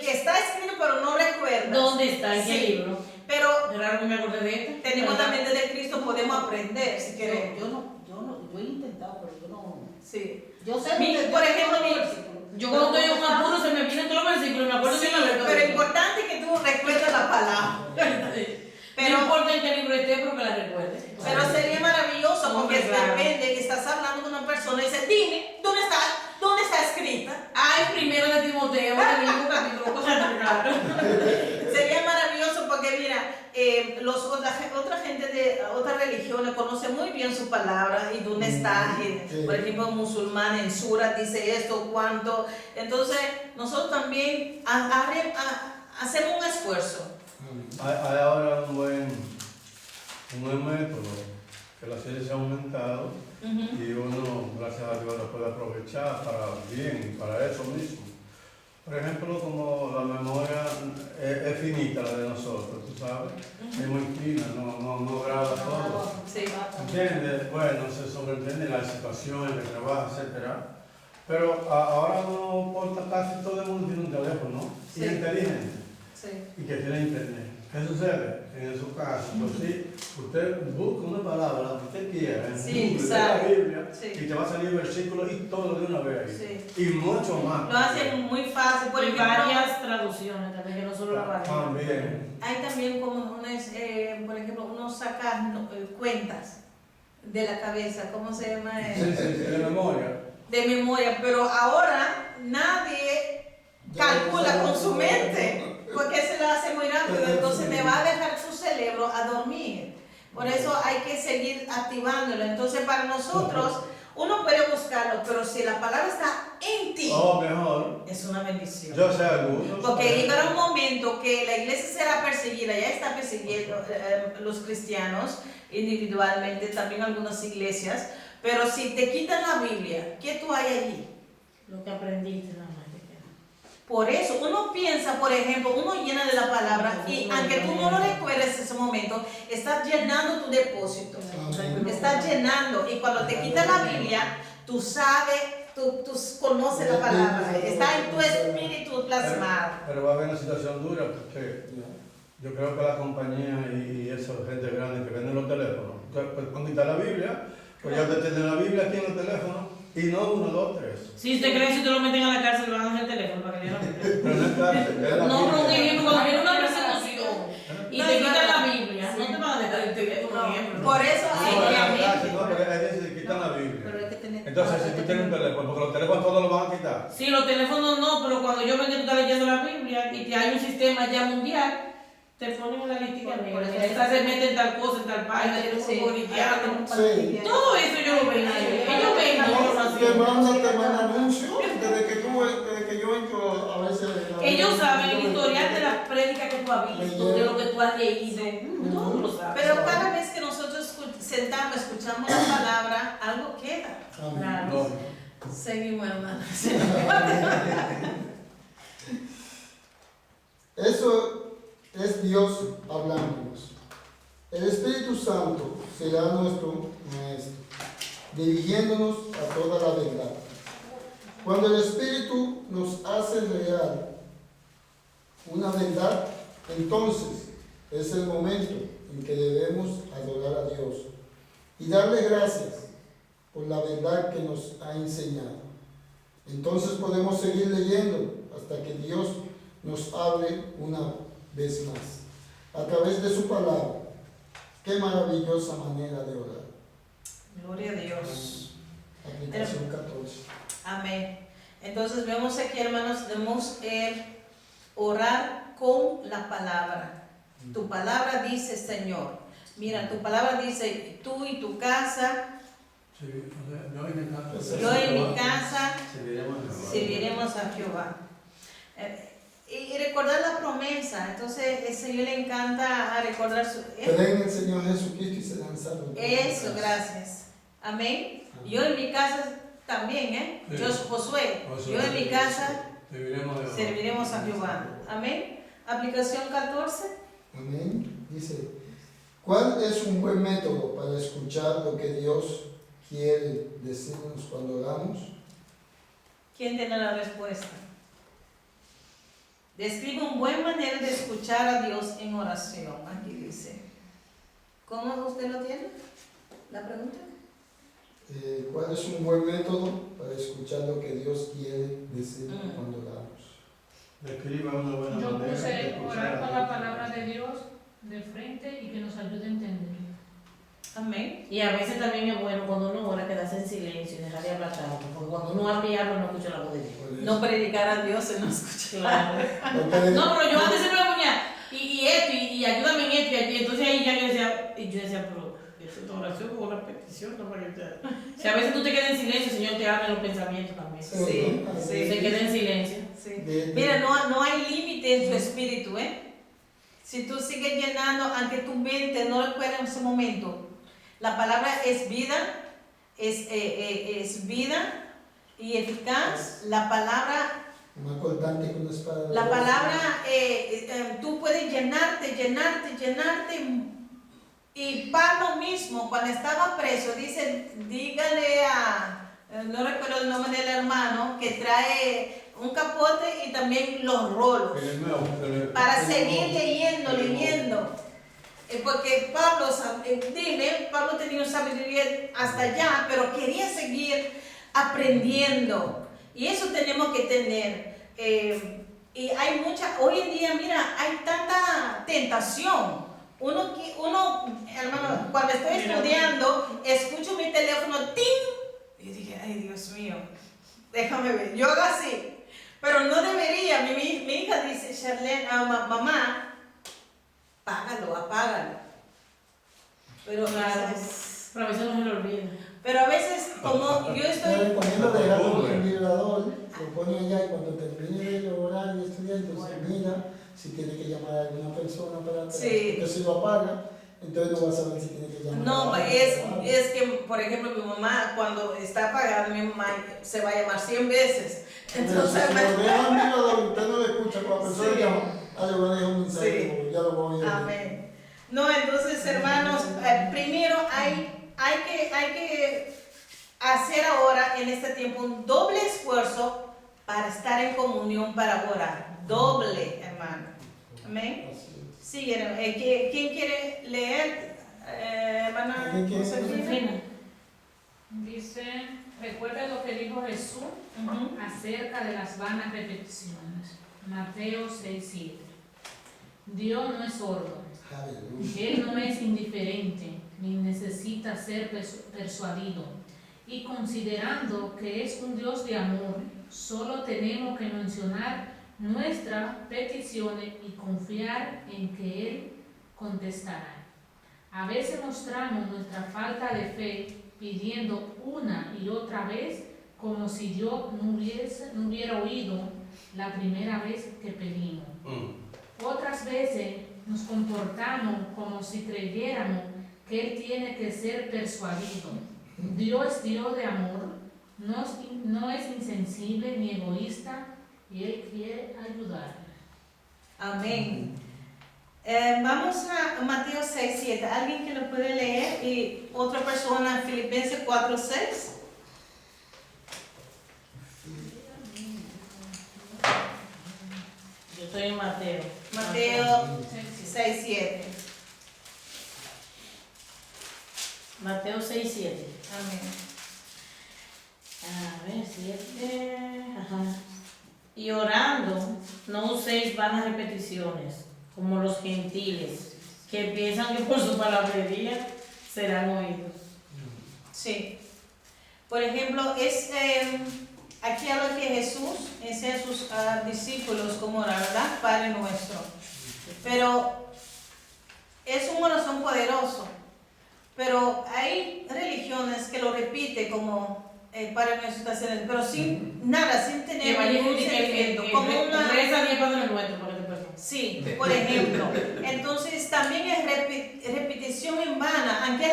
que está escrito pero no recuerdas. ¿Dónde está? ¿En qué Sí. libro? Pero Es raro que me acordé de esto. tenemos la mente de Cristo, podemos aprender si queremos. Yo he intentado, pero yo no. Sí. Yo sé Por ejemplo, Yo cuando estoy en un apuro se me vienen todos los versículos, me acuerdo Sí, que me acuerdo. pero importante es que tú recuerdes la palabra. No importa en qué libro esté, pero que la recuerde. Pero sería maravilloso porque Claro. depende que estás hablando con una persona y dice, dime, ¿dónde está escrita? Ay, primero de Timoteo, el mismo capítulo, cosas claro. Sería maravilloso porque mira, otra gente de otras religiones conocen muy bien su palabra y dónde está. Sí. Por ejemplo, un musulmán en Sura dice esto, cuánto. Entonces, nosotros también hacemos un esfuerzo. Hay ahora un buen método que la ciencia ha aumentado y uno, gracias a Dios, lo puede aprovechar para bien, para eso mismo. Por ejemplo, como la memoria es finita, la de nosotros, tú sabes, es muy fina, no graba todo. Sí. ¿Entiendes? Bueno, se sobreentiende las situaciones, el trabajo, etcétera. Pero ahora uno porta, casi todo el mundo tiene un teléfono, ¿no? Sí. Y es inteligente, Sí. y que tiene internet. ¿Qué sucede? En su caso, pues sí, usted busca una palabra, la que usted quiera, en Sí, Google, lee la sabe. Biblia, Sí. y te va a salir el versículo y todo de una vez ahí. Sí. Y mucho más. Lo hacen muy fácil. Por Y ejemplo, varias traducciones también, que no solo la varias. También. hay también como por ejemplo, uno saca cuentas de la cabeza, ¿cómo se llama? Sí, de memoria. De memoria, pero ahora nadie calcula con su mente, porque se lo hace muy rápido, entonces te va a dejar tu cerebro a dormir. Por eso hay que seguir activándolo. Entonces, para nosotros, uno puede buscarlo, pero si la palabra está en ti, O mejor, es una bendición. yo sé algunos. Porque llegará un momento que la iglesia será perseguida, ya está persiguiendo los cristianos individualmente, también algunas iglesias, pero si te quitan la Biblia, ¿qué tú hay allí? Lo que aprendiste nada más. que queda. Por eso, uno piensa, por ejemplo, uno llena de la palabra y aunque tú no lo recuerdes en ese momento, estás llenando tu depósito, estás llenando, y cuando te quitan la Biblia, tú sabes, tú conoces la palabra, está en tu espíritu plasmado. Pero va a haber una situación dura porque yo creo que la compañía y esa gente grande que venden los teléfonos, pues con quitar la Biblia, pues ya usted tiene la Biblia aquí en el teléfono y no 1, 2, 3. Si usted cree que si te lo meten a la cárcel, le van a dar el teléfono para que le den. Pero no es cárcel, es la No, pero un Biblia. ejemplo, cuando viene una persecución y No, te no, quitan no. la Biblia, no te van a dejar el teléfono, por ejemplo. Por eso No, hay es la que cárcel, no, pero es que se quitan la Pero Biblia. hay que tener. Entonces, si tú tienes un teléfono, porque los teléfonos todos los van a quitar. Sí, los teléfonos no, pero cuando yo ven que tú estás leyendo la Biblia y que hay un sistema ya mundial, te ponen una listica Por negra. eso Esta se mete en tal cosa, en tal página, tiene un Sí. grupo cristiano. Sí. Todo eso yo lo veo ahí. Ellos ven Te información. manda anuncios desde que yo entro a veces. Ellos saben el historial de las prédicas que tú has visto, de lo que tú has leído. Todos lo saben. Pero cada vez que nosotros sentamos, escuchamos la palabra, algo queda. Amén. Claro. Seguimos, hermanos. Eso es Dios hablándonos. El Espíritu Santo será nuestro maestro, dirigiéndonos a toda la verdad. Cuando el Espíritu nos hace real una verdad, entonces es el momento en que debemos adorar a Dios y darle gracias por la verdad que nos ha enseñado. Entonces podemos seguir leyendo hasta que Dios nos hable una vez más a través de su palabra. Qué maravillosa manera de orar. Gloria a Dios. Aplicación 14. Amén. Entonces vemos aquí, hermanos, debemos orar con la palabra. Tu palabra dice, Señor. Mira, tu palabra dice, tú y tu casa, Sí, o sea, yo yo en mi casa, serviremos serviremos a Jehová. Y recordar la promesa. Entonces, el Señor le encanta recordar su... Creen en el Señor Jesucristo y serán salvos. Eso, gracias. Amén. Yo en mi casa también, ¿eh? Sí. Yo, Josué, yo en mi casa serviremos a Jehová. Amén. Aplicación 14. Amén. Dice, ¿cuál es un buen método para escuchar lo que Dios quiere decirnos cuando oramos? ¿Quién tiene la respuesta? Describe una buena manera de escuchar a Dios en oración. Aquí dice. ¿Cómo usted lo tiene? ¿La pregunta? ¿Cuál es un buen método para escuchar lo que Dios quiere decirnos Mm. cuando oramos? Describa una buena Yo manera de puse escuchar orar a con Dios. la palabra de Dios de frente y que nos ayude a entender. Amén. Y a veces también es bueno cuando uno ora quedarse en silencio y dejar de hablar tanto, porque cuando uno habla y habla no escucha la voz de Dios. Por eso. No predicar a Dios se nos escucha. Claro. Porque- No, pero yo antes siempre me ponía, y esto, y ayúdame en esto, y entonces ahí ya yo decía, pero es una oración o una petición, no para que te... O sea, a veces tú te quedas en silencio, el Señor te habla en los pensamientos también. Sí, ¿no? sí. Se queda en silencio. Sí. De- Mira, no hay límite en tu espíritu, ¿eh? Si tú sigues llenando, aunque tu mente no recuerde en ese momento, la palabra es vida, es vida y eficaz. La palabra, Más cortante que una espada. de la dos palabra, tú puedes llenarte. Y Pablo mismo, cuando estaba preso, dice, dígale no recuerdo el nombre del hermano, que trae un capote y también los rolos, para seguir leyendo. Porque Pablo tenía una sabiduría hasta allá, pero quería seguir aprendiendo. Y eso tenemos que tener. Y hay hoy en día, mira, hay tanta tentación. Uno, hermano, cuando estoy estudiando, escucho mi teléfono, ¡ting! Y dije, ay, Dios mío, déjame ver. Yo hago así, pero no debería. Mi hija dice, Charlene, mamá, apágalo. Pero Pero a veces no me lo olvido. Pero a veces, como yo Te estoy... recomiendo dejarlo en el vibrador, lo pone allá y cuando termine de orar y estudiar, entonces mira si tiene que llamar a alguna persona para Sí. porque si lo apaga, entonces no va a saber si tiene que llamar No, a alguien. es que, por ejemplo, mi mamá, cuando está apagada, mi mamá se va a llamar 100 veces. Entonces, si lo deja en el vibrador, usted no lo escucha, cuando la persona Sí. llama, le voy a dejar un mensaje, Sí. porque ya lo voy a oír. amén. No, entonces, hermanos, primero hay que hacer ahora, en este tiempo, un doble esfuerzo para estar en comunión, para orar. Doble, hermano. Amén. Así es. Sí, ¿quién quiere leer? Hermana ¿Alguien quiere Josefina. Josefina. Dice, recuerda lo que dijo Jesús Ujú. acerca de las vanas repeticiones. Mateo 6:7. Dios no es sordo, Aleluya. Él no es indiferente, ni necesita ser persuadido. Y considerando que es un Dios de amor, solo tenemos que mencionar nuestras peticiones y confiar en que Él contestará. A veces mostramos nuestra falta de fe pidiendo una y otra vez como si Dios no hubiera oído la primera vez que pedimos. Otras veces nos comportamos como si creyéramos que Él tiene que ser persuadido. Dios es Dios de amor, no es insensible ni egoísta y Él quiere ayudar. Amén. Vamos a Mateo 6:7. ¿Alguien que lo puede leer? Y otra persona, Filipenses 4:6. Yo estoy en Mateo. Mateo 6:7. Mateo 6:7. Amén. A ver, 7. Ajá. Y orando, no uséis vanas repeticiones, como los gentiles, que piensan que por su palabrería serán oídos. Sí. Por ejemplo, aquí habla que Jesús enseña a sus discípulos cómo orar, ¿verdad? Padre nuestro. Pero es un oración poderoso. Pero hay religiones que lo repiten como Padre nuestro, pero sin nada, sin tener ningún sentimiento. Como una... Reza 10 Padres Nuestros para que te perdonen. Sí, por ejemplo. Entonces también es repetición en vana, aunque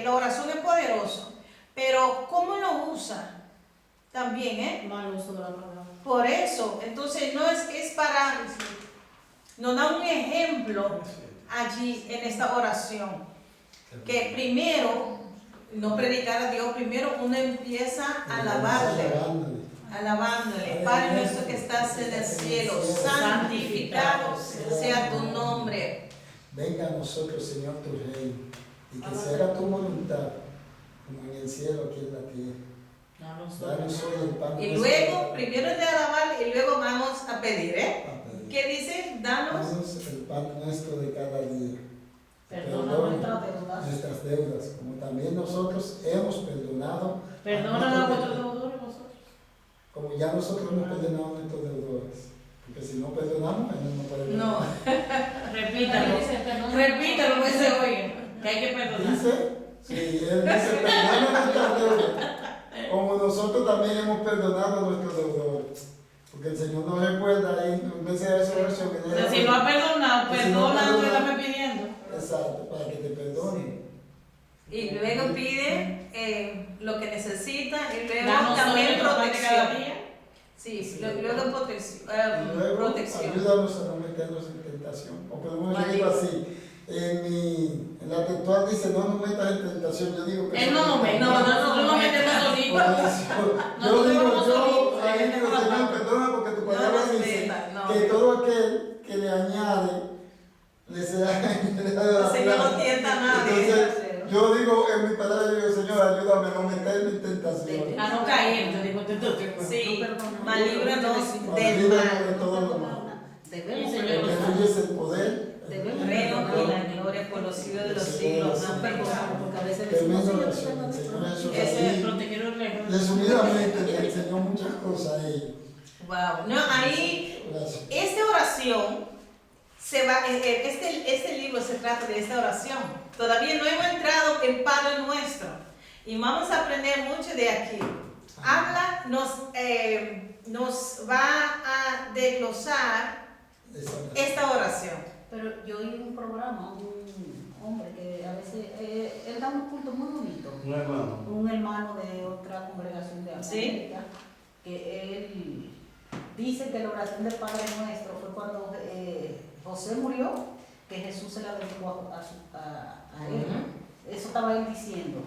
la oración es poderosa, pero ¿cómo lo usa? También, Mal uso de la palabra. Por eso, entonces no es que es para, nos da un ejemplo allí en esta oración, que primero, no predicar a Dios, primero uno empieza a alabándole. Padre nuestro que estás en el cielo, santificado sea tu nombre. Venga a nosotros, Señor, tu reino, y que se haga tu voluntad, como en el cielo, aquí en la tierra. Danos hoy el pan Y nuestro. luego, primero de alabar y luego vamos a pedir, A pedir. ¿Qué dice? Danos. Danos el pan nuestro de cada día. Perdona nuestras deudas. Nuestras deudas, como también nosotros hemos perdonado. Perdona a nuestros deudores vosotros. Como ya nosotros hemos perdonado a nuestros deudores. Porque si no perdonamos, Él no puede perdonar. No, repítalo. Dice, perdón. Repítalo, que se oiga. Que hay que perdonar. Dice, sí, Él dice, perdona nuestras deudas, como nosotros también hemos perdonado a nuestros deudores. Porque el Señor nos recuerda ahí, en vez de esa versión que O sea, si no ha perdonado, Que si no perdona, tú perdona. estás pidiendo. Exacto, para que te perdone. Y luego pide lo que necesita y luego Danos también hoy nuestro pan de cada protección. día. Sí, luego protección. Y luego, protección. ayúdanos a no meternos en tentación. O por lo menos yo digo así, en la textual dice, no nos metas en tentación. Yo digo que Él no nos mete, nosotros nos metemos solitos. Yo digo, vamos solitos, yo ahí ahí digo, tenemos la Señor, mano. perdona porque tu No palabra nos dice meta, no. que todo aquel que le añade, le será añadido. El Señor no tienta a nadie. Entonces, yo digo, en mi palabra, yo digo, Señor, ayúdame a no meterme en tentación. A no caer, te digo, Sí, perdona. mas líbranos del Líbranos de mal. todo lo malo. Debemos Sí, Señor. Porque tuyo es el poder. Debemos Reino y la perdonar. gloria por los siglos de los siglos. No Amén. perdonamos, porque a veces decimos, Tremenda "Sí, yo oración, tengo el Señor esto". Jesús Ese ahí, Pero te quiero regalar. resumidamente le enseñó muchas cosas a ellos. Wow. No, ahí, Gracias. esta oración se va, este libro se trata de esta oración. Todavía no hemos entrado en Padre Nuestro y vamos a aprender mucho de aquí. Habla, nos va a desglosar esta oración. Pero yo oí un programa, un hombre que a veces, él da unos puntos muy bonitos. Un hermano. Un hermano de otra congregación de América, que él dice que la oración del Padre Nuestro fue cuando José murió, que Jesús se la dedicó a él. Eso estaba él diciendo.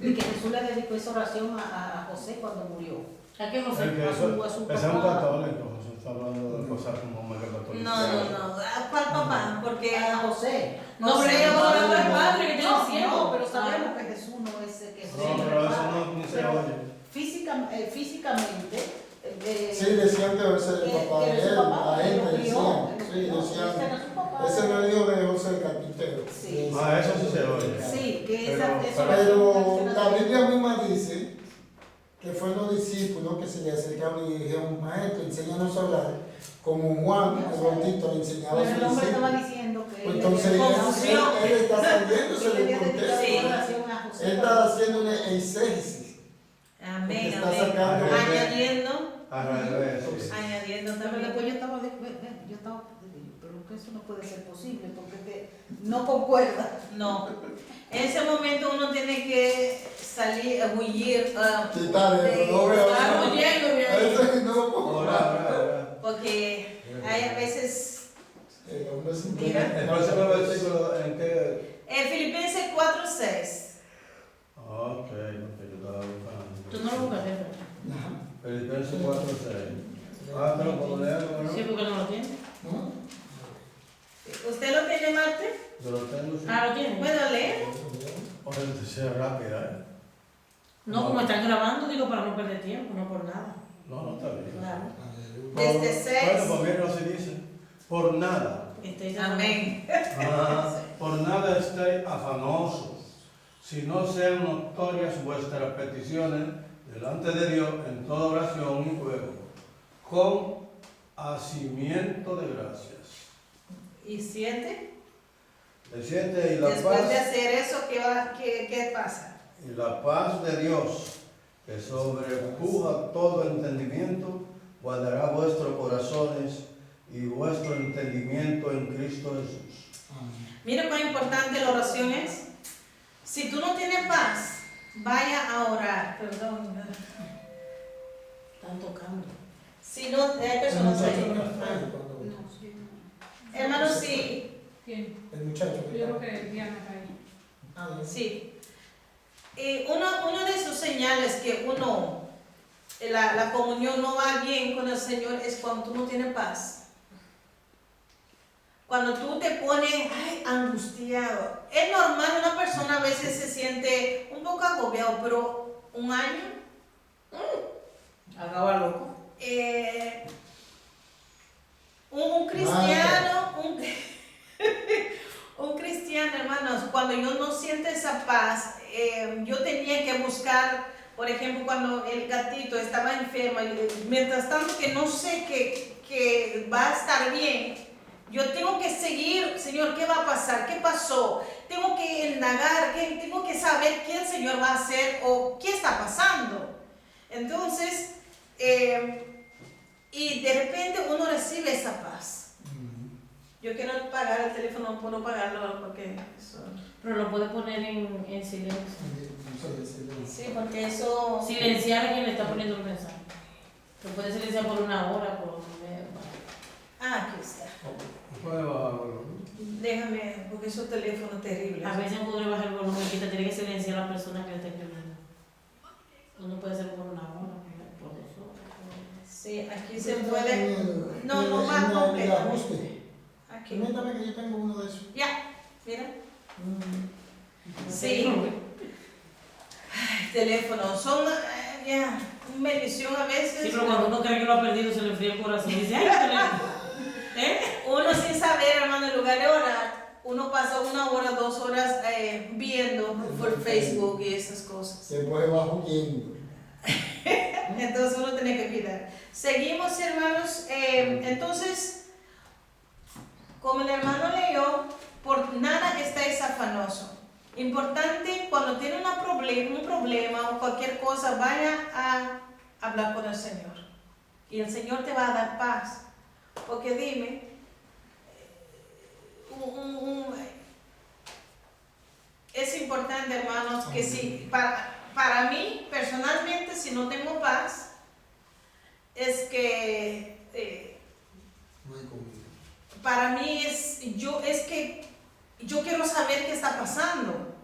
Y que Jesús le dedicó esa oración a José cuando murió. ¿A qué José? Es que A eso, su es un papá. católico, Jesús está hablando de cosas como mega católicas. No. ¿A cuál papá? Porque A José. No, José, pero ella no, hablando del no, padre que tiene No, cielo. no, pero sabemos que Jesús no es el que José No, es pero el eso padre. no ni se Pero oye. físicamente, Sí, decían que ese era el papá de que era su él, papá, a él que lo le crió, decían. que lo Sí, crió. decían. Ese era su papá. Ese no es el hijo de José el carpintero. Sí. Ah, eso sí se oye. Sí, que Pero- esa Pero la Biblia misma dice que fue los discípulos que se le acercaron y dijeron, maestro, enséñanos a hablar, como Juan el Bautista le enseñaba a Pues sus el hombre estaba discípulos. diciendo que Pues entonces él está saliéndose del contexto. Sí. Él está haciendo una exégesis. amén, Está amén. sacando- Añadiendo, Al revés, sí. añadiendo Pero también. después yo estaba, pero que eso no puede ser posible porque no concuerda. No. En ese momento uno tiene que salir, huir, Quitar eso, no veo. Está huyendo, bien. A veces no lo puedo Ahora, hablar. ahora. porque hay a veces. El hombre se Mira. El próximo versículo en qué. Filipenses 4:6. Ok, porque yo estaba buscando. Tú no lo buscas, ¿verdad? Ajá. Filipenses 4:6. Ah, pero puedo leerlo, ¿no? Sí, porque no lo tiene. ¿No? ¿Usted lo tiene, Marte? Yo lo tengo, sí. Ah, lo tiene. ¿Puedo leer? Oye, sea rápida, ¿eh? No, como están grabando, digo, para no perder tiempo, no por nada. No, no está bien. Claro. Desde 6. Bueno, pues mira, no se dice. Por nada. Estáis Amén. Por nada estéis afanosos, si no sean notorias vuestras peticiones delante de Dios en toda oración y ruego, con hacimiento de gracias. ¿Y 7? El 7, y la Después paz, de hacer eso, ¿qué pasa? y la paz de Dios, que sobrepuja todo entendimiento, guardará vuestros corazones y vuestro entendimiento en Cristo Jesús. Mira cuán importante la oración es. Si tú no tienes paz, vaya a orar. Perdón. Están tocando. Si no, hay El personas muchacho ahí. no está ahí cuando- Hermano, sí. ¿Quién? El muchacho. Yo creo que Diana está ahí. Ah, Sí. Una de sus señales que la comunión no va bien con el Señor es cuando tú no tienes paz. Cuando tú te pones angustiado. Es normal, una persona a veces se siente un poco agobiado, pero un año, Acaba loco. un cristiano, un cristiano, hermanos, cuando yo no siento esa paz, yo tenía que buscar Por ejemplo, cuando el gatito estaba enfermo, mientras tanto que no sé que va a estar bien, yo tengo que seguir, Señor, ¿qué va a pasar? ¿Qué pasó? Tengo que indagar, tengo que saber qué el Señor va a hacer o qué está pasando. Entonces, y de repente uno recibe esa paz. Yo quiero pagar el teléfono, no puedo pagarlo porque eso... Pero lo puede poner en silencio. Sí, porque eso... Silenciar a quien le está poniendo el mensaje. Lo puede silenciar por una hora, por un mes. Ah, aquí está. Puede bajarlo, ¿no? Déjame, porque es un teléfono terrible. A veces uno le baja el volumen y tiene que silenciar a la persona que le está escribiendo. Uno puede ser por una hora, por 2 horas. Sí, aquí se puede... No, más completamente. Aquí. Permítame que yo tengo uno de esos. Ya, mira. Mm. Sí. Ay, teléfonos son ya medición a veces. Sí, pero cuando uno cree que lo ha perdido se le enfría el corazón y dice, ¡ay, el teléfono! Uno sin saber, hermano, en lugar de orar, uno pasa 1 hora, 2 horas viendo por Facebook y esas cosas. Se puede bajo huyendo. Entonces uno tiene que cuidar. Seguimos, hermanos. Entonces, como el hermano leyó, por nada estáis afanoso. Importante, cuando tiene un problema o cualquier cosa, vaya a hablar con el Señor. Y el Señor te va a dar paz. Porque dime, es importante, hermanos, que si para mí, personalmente, si no tengo paz, es que para mí es que yo quiero saber qué está pasando.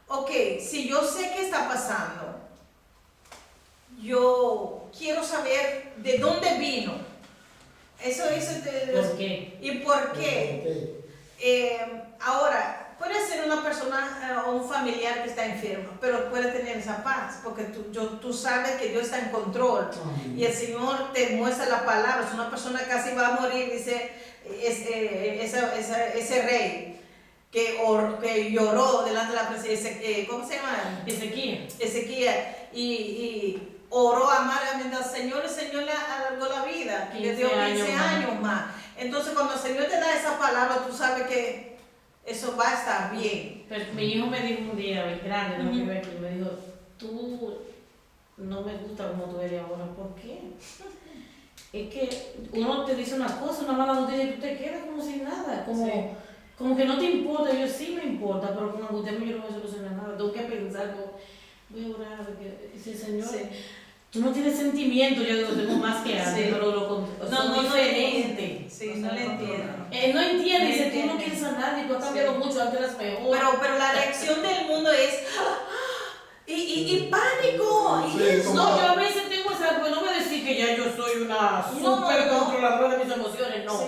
Ok, si yo sé qué está pasando, yo quiero saber de dónde vino. ¿Por qué? ¿Y por qué? Ahora, puede ser una persona o un familiar que está enfermo, pero puede tener esa paz, porque tú sabes que Dios está en control. Y el Señor te muestra la palabra. Si una persona casi va a morir, dice ese rey que lloró delante de la presencia, ¿cómo se llama? Ezequiel, y oró amargamente al Señor, el Señor le alargó la vida, y le dio 15 años más. Entonces, cuando el Señor te da esa palabra, tú sabes que eso va a estar bien. Pero mi hijo me dijo un día, el grande, ¿no? Me dijo, tú no me gusta como tú eres ahora. ¿Por qué? Es que uno te dice una cosa, una mala noticia y tú te quedas como sin nada, como que no te importa. Yo sí me importa, pero con angustia yo no voy a solucionar nada. Tengo que pensar, voy a orar, dice Señor, tú no tienes sentimiento. Yo digo, tengo más que antes, pero no diferente. Sí, no le entiendo. No entiende, dice, tú no quieres a nadie, tú has cambiado mucho, antes eras mejor. Pero la reacción del mundo es y pánico. No, yo a veces tengo esa, pues no voy a decir que ya yo soy una super controladora de mis emociones, no.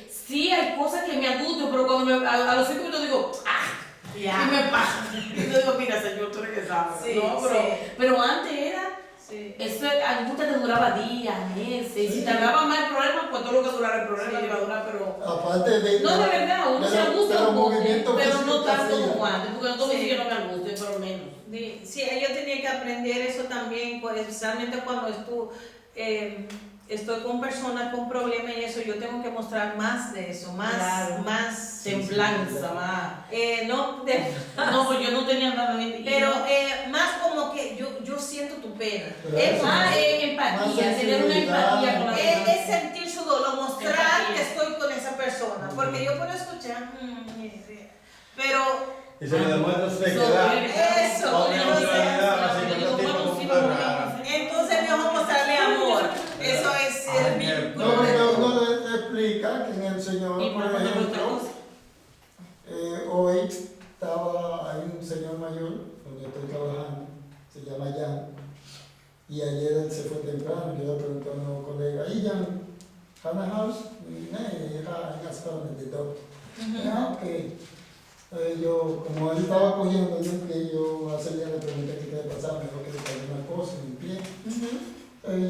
Sí, hay cosas que me angustian, pero cuando a los 5 minutos digo, y me pasa. Y yo digo, mira, Señor, tú eres que sabes. Pero antes era, eso angustia te duraba días, meses, y si tardaba más el problema, pues todo lo que durara el problema iba a durar, pero... Aparte de... No, de verdad, uno se angustia un poco, pero no tanto hacía. como antes, porque no todo yo no me angustio, pero menos. Sí, yo tenía que aprender eso también, pues, especialmente cuando estoy con personas con problemas y eso, yo tengo que mostrar más de eso, más Templanza, más. No, pues yo no tenía nada de pero más como que yo siento tu pena. Empatía, tener una empatía con la persona. Es sentir su dolor, mostrar Empatía. que estoy con esa persona, porque yo puedo escuchar, pero Y se le demuestra sequedad. eso, entonces mejor mostrarle amor. Eso es el vínculo. No, pero uno le explica que en el Señor, Y por por ejemplo, hoy hay un señor mayor donde estoy trabajando, se llama Jan, y ayer él se fue temprano. Yo le pregunté a un colega, ¿y Jan? ¿Hannah House? Nee, has found the doctor. Ok. Yo, como él estaba cogiendo un pie, yo hace día le pregunté qué le pasaba, me dijo que le cayó una cosa en el pie.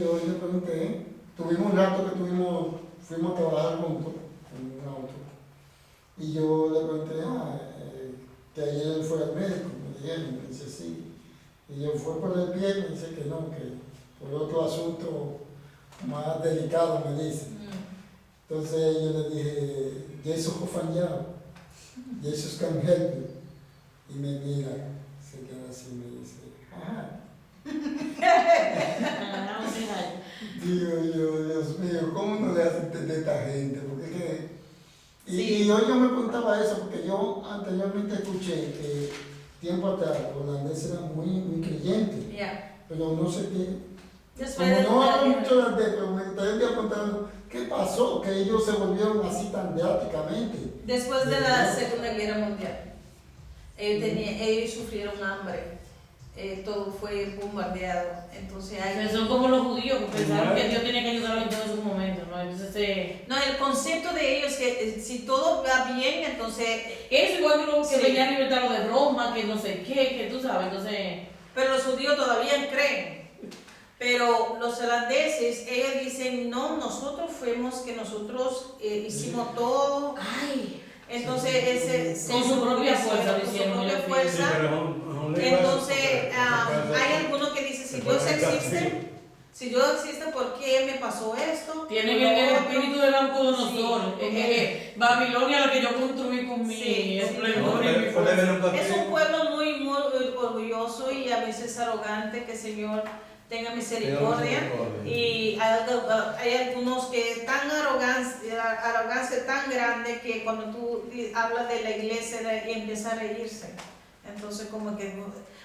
Yo le pregunté, tuvimos un rato que fuimos a trabajar juntos en un auto. Y yo le pregunté, que ayer él fue al médico, me dijeron, me dice sí. Y yo fue por el pie, me dice que no, que por otro asunto más delicado, me dice. Entonces yo le dije, Jesus Jofanyao, Jesus can help you. Y me mira, se queda así y me dice, Digo yo, Dios mío, ¿cómo no le hace entender a esta gente? Porque es que... Y hoy yo me preguntaba eso, porque yo anteriormente escuché que tiempo atrás los holandeses eran muy creyentes, Ya. pero no sé qué. Después Como de no hablo la mucho de pero me gustaría preguntar qué pasó, que ellos se volvieron así tan drásticamente. Después de la Segunda Guerra Mundial, ellos sufrieron hambre, todo fue bombardeado, entonces hay... Son como los judíos que pensaron que Dios tenía que ayudarlos en todos esos momentos, ¿no? Entonces, No, el concepto de ellos es que si todo va bien, entonces... es igual que los que Sí. venían a libertar lo de Roma, que no sé qué, que tú sabes, entonces... Pero los judíos todavía creen. Pero los holandeses, ellos dicen, no, nosotros fuimos, que nosotros hicimos todo. Ay, Entonces, ese... Con su propia fuerza, con su diciendo, propia yo fuerza. Sí, pero es un libro Entonces, eso, porque hay algunos que dicen, si se Dios puede existe, si Dios existe, ¿por qué me pasó esto? tienen Lo el otro. espíritu de Nabucodonosor. Sí. Babilonia, la que yo construí con mi Sí, esplendor y mi puede fuerza. haber un Es un castigo. pueblo muy orgulloso y a veces arrogante, que el Señor tenga misericordia. Y hay algunos que tan arrogancia tan grande que cuando tú hablas de la iglesia empieza a reírse. Entonces como que,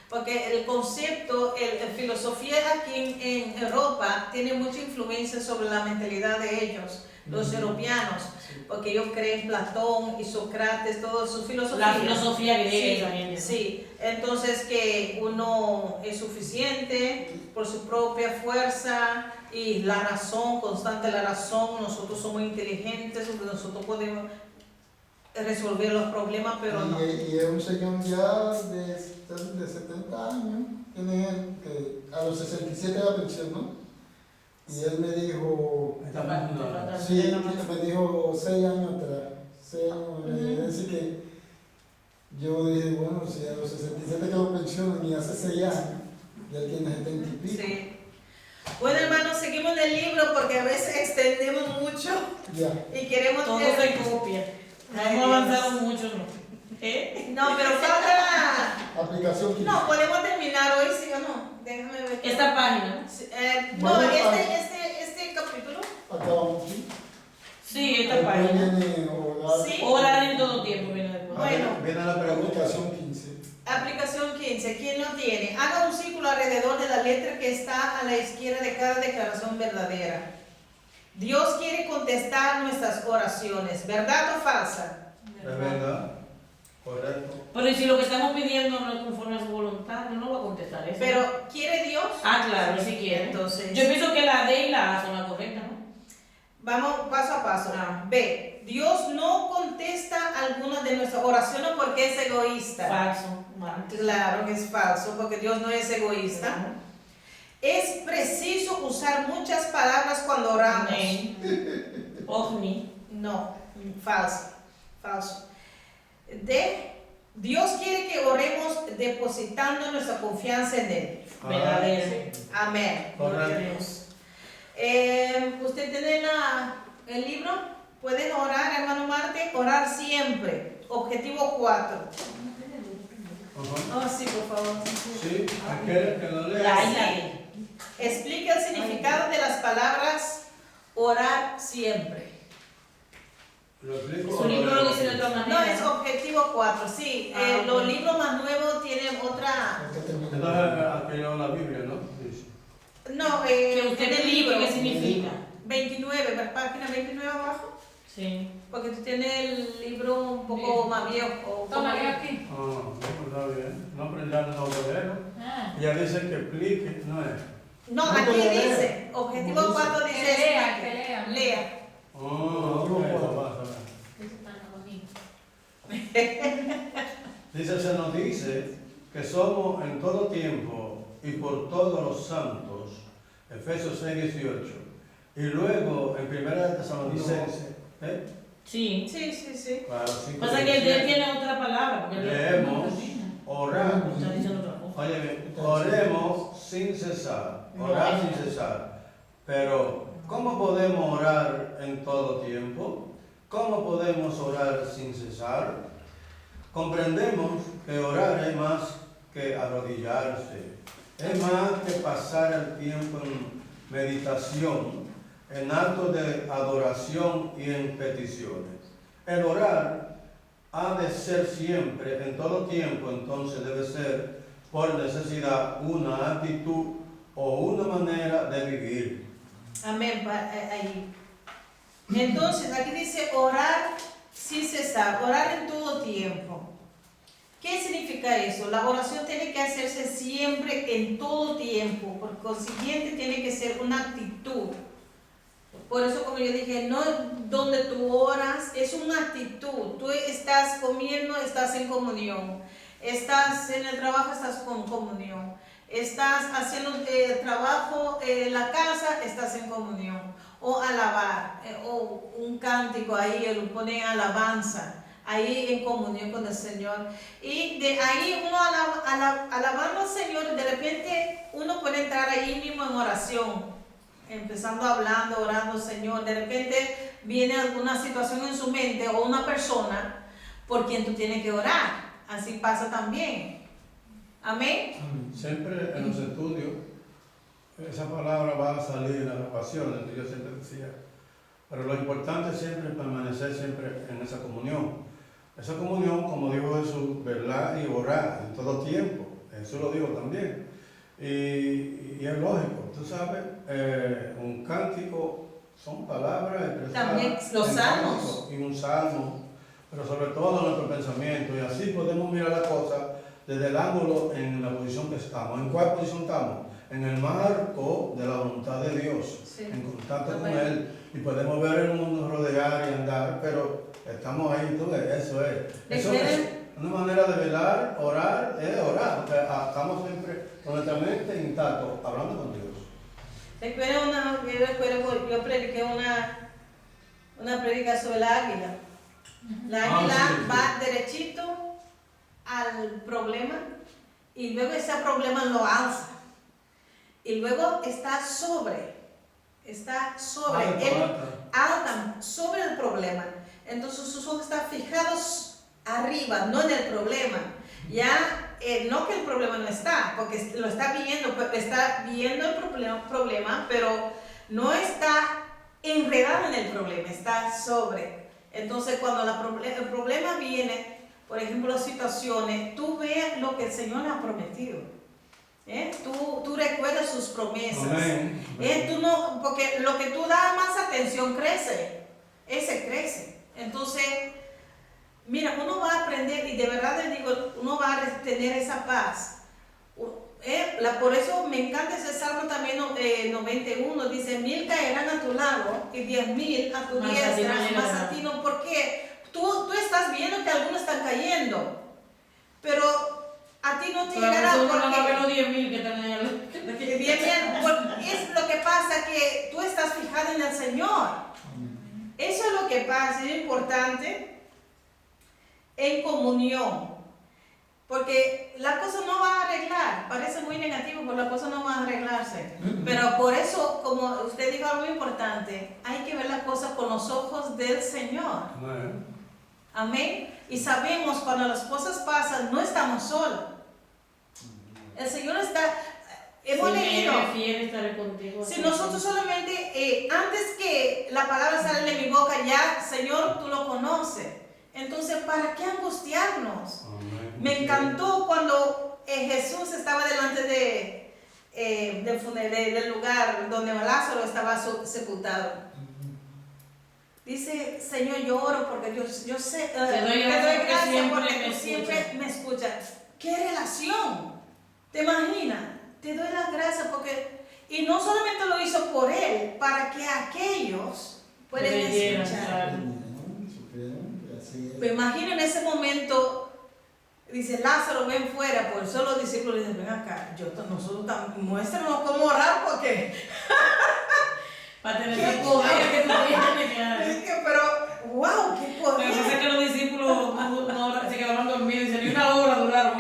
porque el concepto, la filosofía aquí en Europa tiene mucha influencia sobre la mentalidad de ellos, los europeanos, porque ellos creen Platón y Sócrates, toda su filosofía. La filosofía griega Sí, también. sí, entonces que uno es suficiente por su propia fuerza y la razón, constante la razón, nosotros somos inteligentes, nosotros podemos resolver los problemas, pero no. Y es un señor ya de 70 años, tiene que a los 67 la pensión, ¿no? Y él me dijo, sí, me dijo 6 años atrás, 6 años, es decir que yo dije, bueno, si a los 67 quedó pensión y hace 6 años, ya él tiene 70 y pico. Sí. Bueno, hermanos, seguimos en el libro porque a veces extendemos mucho Ya. y queremos Todo se copia. No Ay, hemos avanzado Dios. mucho, ¿no? No, pero falta... Aplicación 15. No, podemos terminar hoy, ¿sí o no? Déjame ver. Esta página. No, Bueno, este capítulo. Acabamos, ¿sí? Sí, esta Después página. viene orar. Sí. Orar en todo tiempo, viene después. Bueno. Viene la pregunta. Aplicación 15. Aplicación 15. ¿Quién lo tiene? Haga un círculo alrededor de la letra que está a la izquierda de cada declaración verdadera. Dios quiere contestar nuestras oraciones, ¿verdad o falsa? Es verdad, correcto. Pero ¿y si lo que estamos pidiendo no es conforme a su voluntad? No va a contestar eso. Pero ¿quiere Dios? Ah, claro, si quiere. Entonces, Yo pienso que la D y la A son las correctas, ¿no? vamos paso a paso. B. Dios no contesta algunas de nuestras oraciones porque es egoísta. Falso. Mal. Claro que es falso, porque Dios no es egoísta. Es preciso usar muchas palabras cuando oramos. Amén. Ovni. No, falso, falso. D. Dios quiere que oremos depositando nuestra confianza en Él. Verdadero. Amén. Gloria a Correcto. Dios. ¿Usted tiene el libro? ¿Pueden orar, hermano Marte? Orar siempre. Objetivo 4. Ajá. Oh, sí, por favor. Sí, aquel que lo La lea. y la D. Explica el significado de las palabras orar siempre. Lo explico. Su libro lo dice de otra manera. No, es objetivo 4, sí. Ah, Los ok. libros más nuevos tienen otra... Hay que terminar. Entonces, aquí leo la Biblia, ¿no? Dice. No, Que usted tiene explique libro. qué significa. 29, ¿la página 29 abajo? Sí. Porque tú tienes el libro un poco Bien. más viejo. Toma, lee aquí. Ah, no, está bien. No aprender no leerlo. Ah. Ella dice que explique, no es. No, No, aquí pero dice, objetivo Como 4 Que dice... lea, que lea. Lea. Ok, eso pasa. Eso está bonito. Dice, se nos dice que somos en todo tiempo y por todos los santos, Efesios 6:18. Y luego en 1 Tesalonicenses, ¿eh? Sí. Sí, sí, sí. Claro, 5:17. Pasa que él tiene otra palabra. Porque Leemos, oramos Está diciendo otra cosa. Óyeme, oremos sin cesar, orar sin cesar. Pero, ¿cómo podemos orar en todo tiempo? ¿Cómo podemos orar sin cesar? Comprendemos que orar es más que arrodillarse, es más que pasar el tiempo en meditación, en actos de adoración y en peticiones. El orar ha de ser siempre, en todo tiempo, entonces debe ser por necesidad una actitud o una manera de vivir. Amén. Ahí. Entonces, aquí dice orar sin cesar, orar en todo tiempo. ¿Qué significa eso? La oración tiene que hacerse siempre, en todo tiempo. Por consiguiente, tiene que ser una actitud. Por eso, como yo dije, no donde tú oras, es una actitud. Tú estás comiendo, estás en comunión. Estás en el trabajo, estás con comunión. Estás haciendo trabajo en la casa, estás en comunión. O alabar, o un cántico ahí, ponen alabanza, ahí en comunión con el Señor. Y de ahí uno alabando al Señor, de repente uno puede entrar ahí mismo en oración. Empezando hablando, orando, Señor, de repente viene alguna situación en su mente o una persona por quien tú tienes que orar. Así pasa también. Amén. Siempre en los estudios, esa palabra va a salir en las grabaciones, yo siempre decía. Pero lo importante siempre es permanecer siempre en esa comunión. Esa comunión, como dijo Jesús, velar y orar en todo tiempo. Jesús lo dijo también. Y es lógico, tú sabes, un cántico son palabras expresadas. También los salmos. Y un salmo, pero sobre todo nuestro pensamiento. Y así podemos mirar la cosa desde el ángulo en la posición que estamos. ¿En cuál posición estamos? En el marco de la voluntad de Dios, Sí. en contacto con Él. Y podemos ver el mundo rodear y andar, pero estamos ahí, tú ves, eso es. Eso es una manera de velar, orar, es orar, porque estamos siempre con nuestra mente intacta, hablando con Dios. Yo prediqué una predica sobre la águila. La águila sí. va derechito al problema y luego ese problema lo alza. Y luego está sobre, alta sobre el problema. Entonces sus ojos están fijados arriba, no en el problema. Ya, no que el problema no está, porque lo está viendo el problema, pero no está enredado en el problema, está sobre. Entonces cuando el problema viene, por ejemplo, situaciones, tú ves lo que el Señor ha prometido. Tú recuerdas sus promesas. Amén. Tú no, porque lo que tú das más atención crece. Ese crece. Entonces, mira, uno va a aprender y de verdad les digo, uno va a tener esa paz. Por eso me encanta ese Salmo también 91. Dice, 1000 caerán a tu lado y 10,000 a tu diestra, más a ti no. Porque tú estás viendo que algunos están cayendo, pero a ti no te llegará porque los 10,000 que están allá. es lo que pasa, que tú estás fijado en el Señor. Eso es lo que pasa, es importante en comunión, porque la cosa no va a arreglar, parece muy negativo, pero la cosa no va a arreglarse. Pero por eso, como usted dijo algo importante, hay que ver las cosas con los ojos del Señor. Amén. Y sabemos cuando las cosas pasan, no estamos solos. El Señor está, hemos leído. Si nosotros solamente, antes que la palabra salga de mi boca, ya, Señor, tú lo conoces. Entonces, ¿para qué angustiarnos? Amén. Me encantó cuando Jesús estaba delante del lugar donde Lázaro estaba sepultado. Dice, Señor, yo oro porque yo sé, te doy gracias porque tú siempre me escuchas. ¿Qué relación? ¿Te imaginas? Te doy las gracias porque... Y no solamente lo hizo por él, para que aquellos puedan escuchar. Pero imagina en ese momento, dice, Lázaro, ven fuera, por eso los discípulos dicen, ven acá, muéstranos cómo orar porque... Para tener el poder que tú tienes. Pero, wow, qué poder. Lo que pasa es que los discípulos se quedaron dormidos y ni una hora duraron.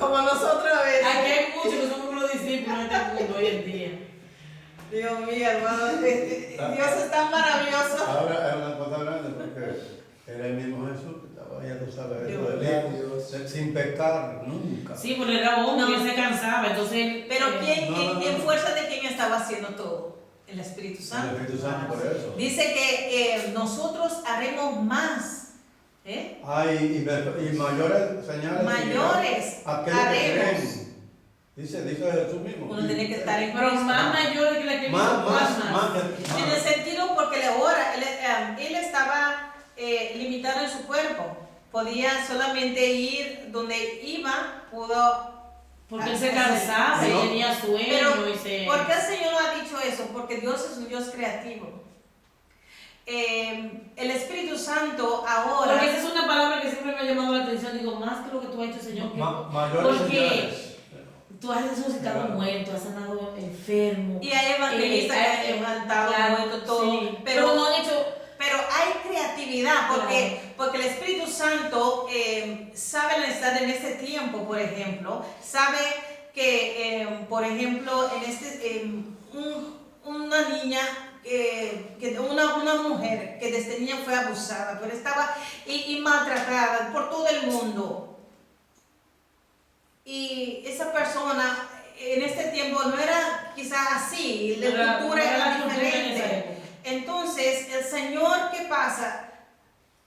como nosotros a veces. Aquí hay muchos que somos los discípulos de este mundo hoy en día. Dios mío, hermano, Dios es tan maravilloso. Ahora es una cosa grande porque era el mismo Jesús que estaba, ya tú sabes, eso Gloria a de Dios. sin pecar nunca. Sí, porque él era hombre, No. él se cansaba, entonces... Pero ¿quién, No. en fuerza de quién estaba haciendo todo? El Espíritu El Santo. Espíritu Santo por eso. Dice que nosotros haremos más. ¿Eh? Hay y mayores señales. Mayores Aquellos que haremos. creen. Dice Jesús mismo. Uno tiene que estar en Pero Cristo. más mayores que la que Más, En el sentido porque él estaba limitado en su cuerpo. Podía solamente ir donde iba, pudo. Porque él se cansaba y No. tenía sueño Pero, y se... ¿por qué el Señor no ha dicho eso? Porque Dios es un Dios creativo. El Espíritu Santo ahora. Porque esa es una palabra que siempre me ha llamado la atención. Digo, más que lo que tú has hecho, Señor. que- Mayores Porque señales. tú has resucitado Claro. muerto, has sanado enfermo. Y hay evangelistas que han levantado, claro, muerto, todo. sí. Pero no han hecho... Pero hay creatividad porque el Espíritu Santo sabe la necesidad en este tiempo, por ejemplo, sabe que, por ejemplo, en una niña, una mujer que desde niña fue abusada, pero estaba y maltratada por todo el mundo. Y esa persona en este tiempo no era quizás así, la cultura era diferente. Entonces, el Señor, ¿qué pasa?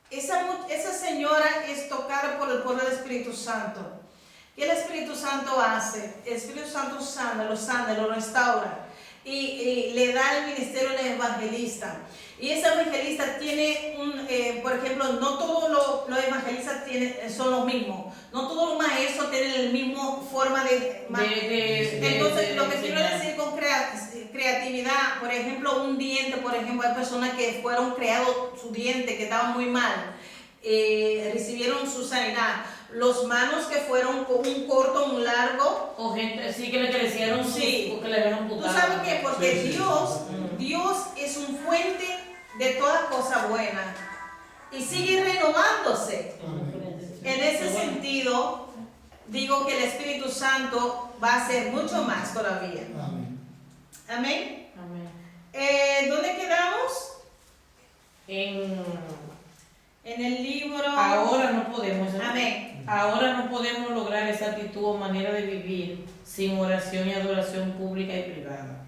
Esa señora es tocada por el poder del Espíritu Santo. ¿Qué el Espíritu Santo hace? El Espíritu Santo lo restaura y le da el ministerio al evangelista. Y ese evangelista tiene por ejemplo, no todos los evangelistas son los mismos. No todos los maestros tienen la misma forma de entonces, lo que quiero decir con creatividad, por ejemplo, un diente, por ejemplo, hay personas que fueron creados su diente, que estaban muy mal, recibieron su sanidad. Los manos que fueron con un corto, un largo. O gente, sí, que le crecieron, Sí. porque le habían ¿Tú amputado. sabes qué? Porque Sí, sí, Dios es un fuente de toda cosa buena y sigue renovándose. En ese sentido, digo que el Espíritu Santo va a hacer mucho más todavía. Amén. Amén. Amén. ¿Dónde quedamos? En... En el libro. Ahora no podemos. Amén. Ahora no podemos lograr esa actitud o manera de vivir sin oración y adoración pública y privada.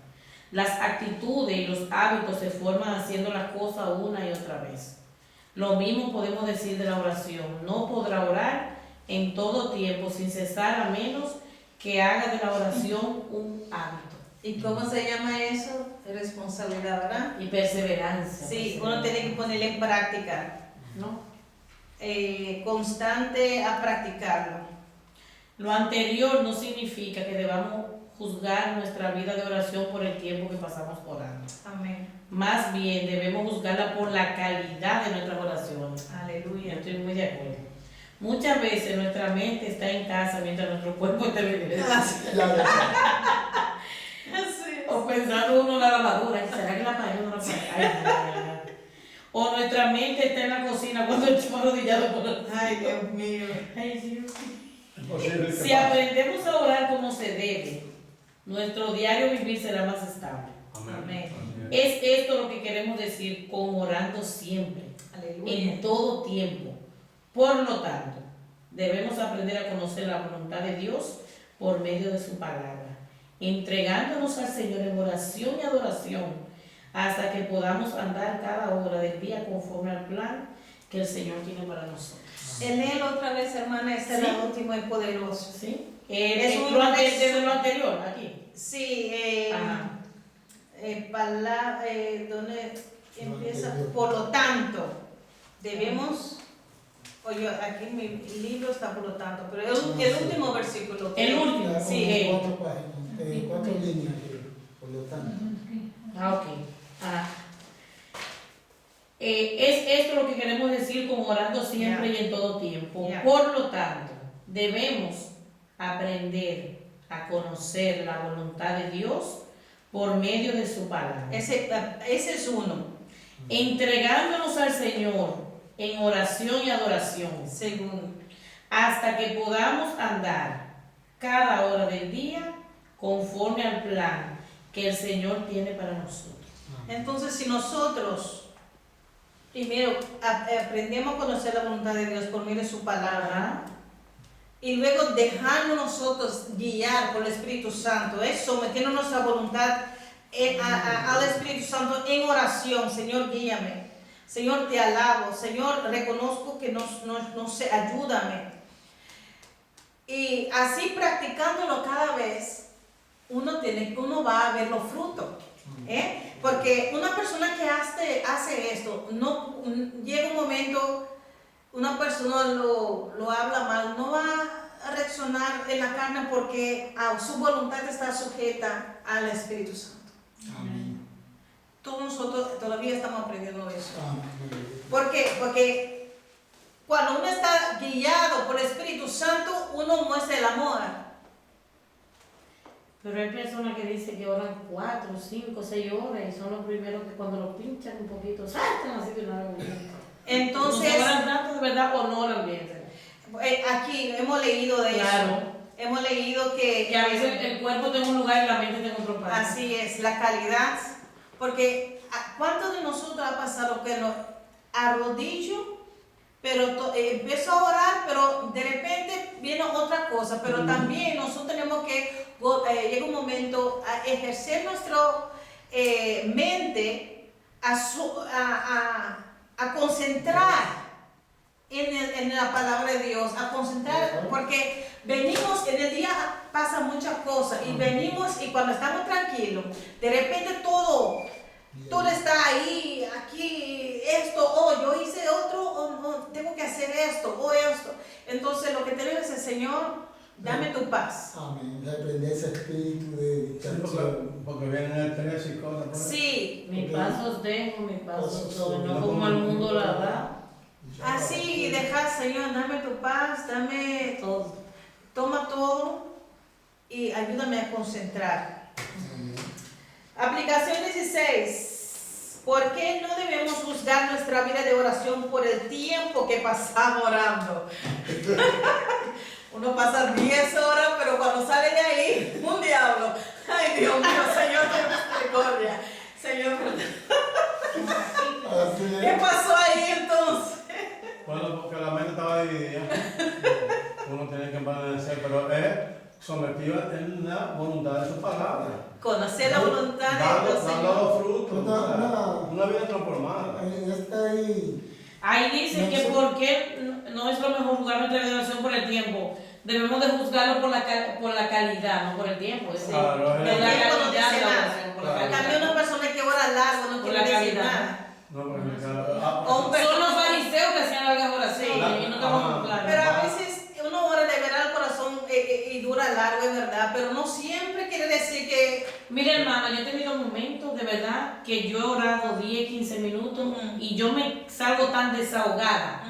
Las actitudes y los hábitos se forman haciendo las cosas una y otra vez. Lo mismo podemos decir de la oración. No podrá orar en todo tiempo sin cesar a menos que haga de la oración un hábito. ¿Y cómo se llama eso? Responsabilidad, ¿verdad? Y perseverancia. Sí, uno tiene que ponerle en práctica. ¿No? Constante a practicarlo. Lo anterior no significa que debamos juzgar nuestra vida de oración por el tiempo que pasamos orando. Amén. Más bien debemos juzgarla por la calidad de nuestras oraciones. Aleluya. Estoy muy de acuerdo. Muchas veces nuestra mente está en casa mientras nuestro cuerpo está en el O pensando uno en la lavadora, ¿será que la pared no la pared? O nuestra mente está en la cocina cuando estamos arrodillados por el... Ay, Dios mío. Ay, Dios. Es posible que Si pase. aprendemos a orar como se debe, nuestro diario vivir será más estable. Amén. Amén. Es esto lo que queremos decir con orando siempre, Aleluya. en todo tiempo. Por lo tanto, debemos aprender a conocer la voluntad de Dios por medio de su palabra, entregándonos al Señor en oración y adoración hasta que podamos andar cada hora del día conforme al plan que el Señor tiene para nosotros. En él otra vez, hermana, este es Sí. el último y poderoso. ¿Sí? Es un Desde lo anterior, aquí. Sí, Ajá. ¿dónde empieza? anterior. Por lo tanto, debemos, oye, aquí en mi libro está por lo tanto, pero el último versículo. El último, Ya, sí. como 4 páginas, 4 líneas, por lo tanto. Ok. Es esto lo que queremos decir con orando siempre y en todo tiempo. Yeah. Por lo tanto, debemos aprender a conocer la voluntad de Dios por medio de su palabra. Ese es uno. Entregándonos al Señor en oración y adoración Segundo. hasta que podamos andar cada hora del día conforme al plan que el Señor tiene para nosotros. Entonces, si nosotros primero aprendemos a conocer la voluntad de Dios por medio de su palabra, y luego dejarnos nosotros guiar por el Espíritu Santo, sometiendo nuestra voluntad al Espíritu Santo en oración. Señor, guíame. Señor, te alabo. Señor, reconozco que no sé, ayúdame. Y así practicándolo cada vez, uno va a ver los frutos. Porque una persona que hace esto, llega un momento, una persona lo habla mal, no va a reaccionar en la carne porque su voluntad está sujeta al Espíritu Santo. Amén. Todos nosotros todavía estamos aprendiendo eso. Amén. ¿Por qué? Porque cuando uno está guiado por el Espíritu Santo, uno muestra el amor. Pero hay personas que dicen que oran 4, 5, 6 horas y son los primeros que cuando lo pinchan un poquito saltan así de una vez. Entonces, no oran tanto de verdad o no oran bien. aquí hemos leído de Claro. eso. Hemos leído que Y a veces el cuerpo tiene un lugar y la mente tiene otro parte. así es, la calidad. Porque ¿cuántos de nosotros ha pasado que nos arrodillo, pero empiezo a orar, pero de repente viene otra cosa? Pero también nosotros tenemos que, llega un momento, a ejercer nuestra mente, a concentrar en la palabra de Dios, a concentrar, porque venimos, en el día pasan muchas cosas, y venimos, y cuando estamos tranquilos, de repente todo está ahí, aquí, esto, yo hice otro, tengo que hacer esto, esto. Entonces lo que tenemos es, Señor, dame tu paz. Amén. Reprender ese espíritu de Sí, distracción. porque vienen estrés y cosas. por ahí. Sí, Mi pasos dejo, mi pasos Pasos doy, no no como el mundo la da. así, y dejar, Señor, dame tu paz, dame todo, toma todo y ayúdame a concentrar. Amén. Aplicación 16. ¿Por qué no debemos juzgar nuestra vida de oración por el tiempo que pasamos orando? Uno pasa 10 horas, pero cuando sale de ahí, un diablo. Ay, Dios mío, Señor, ten misericordia. Señor, Así ¿qué es. pasó ahí entonces? Bueno, porque la mente estaba dividida. Uno tiene que permanecer, pero es sometido en la voluntad de su palabra. Conocer la voluntad de Dios, Dando Señor. los frutos. Una- Una vida transformada. Está ahí. Ahí dice que por qué no es lo mejor juzgar nuestra oración por el tiempo. Debemos de juzgarlo por la calidad, no por el tiempo. Es Claro, por la El tiempo no calidad dice de la nada. oración, por la Claro. En cambio, calidad. una persona que ora largo no Por quiere la decir calidad. nada. No, porque O un Son los fariseos que hacían largas oraciones Sí. y no estamos claros. Pero a veces uno ora de verdad al corazón y dura largo, es verdad, pero no siempre quiere decir que... Mira, hermana, yo he tenido momentos de verdad que yo he orado 10, 15 minutos Ujú. y yo me salgo tan desahogada.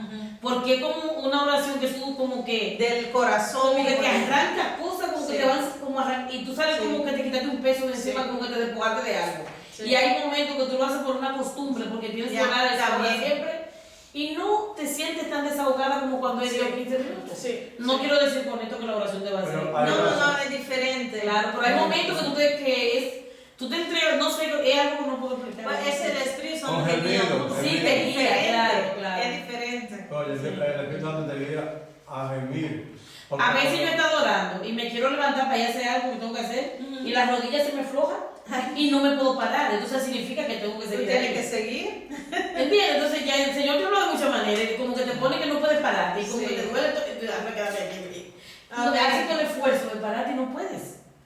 Porque es como una oración que tú como que del corazón, como que te por ejemplo. arranca cosas, como Sí. que te van como y tú sales Sí. como que te quitaste un peso de encima, Sí. como que te despojaste de algo. Sí. Y hay momentos que tú lo haces por una costumbre, porque tienes que Ya, orar a esa hora también. siempre, y no te sientes tan desahogada como cuando es Sí. 10 o 15 minutos. Sí. No quiero decir con esto que la oración deba ser. Pero No, hay no, es diferente. Claro, pero hay momentos que tú te entregas, no sé, es algo que no puedo explicar. Pues es el Espíritu Santo Con que guía a gemido, uno. sí, Es te guía, diferente. claro, claro. Es diferente. Oye, el Espíritu Santo te guía a gemir. Porque- A veces yo he estado orando y me quiero levantar para ir a hacer algo que tengo que hacer y las rodillas se me flojan y no me puedo parar. Entonces significa que tengo que Tú seguir. tienes ahí. que seguir. ¿Entiendes? Entonces ya el Señor te habla de muchas maneras, y como que te pone que no puedes pararte y como Sí. que te duele todo y te déjame quedarme aquí. Ah, Como que ok. haces todo el esfuerzo de pararte y no puedes.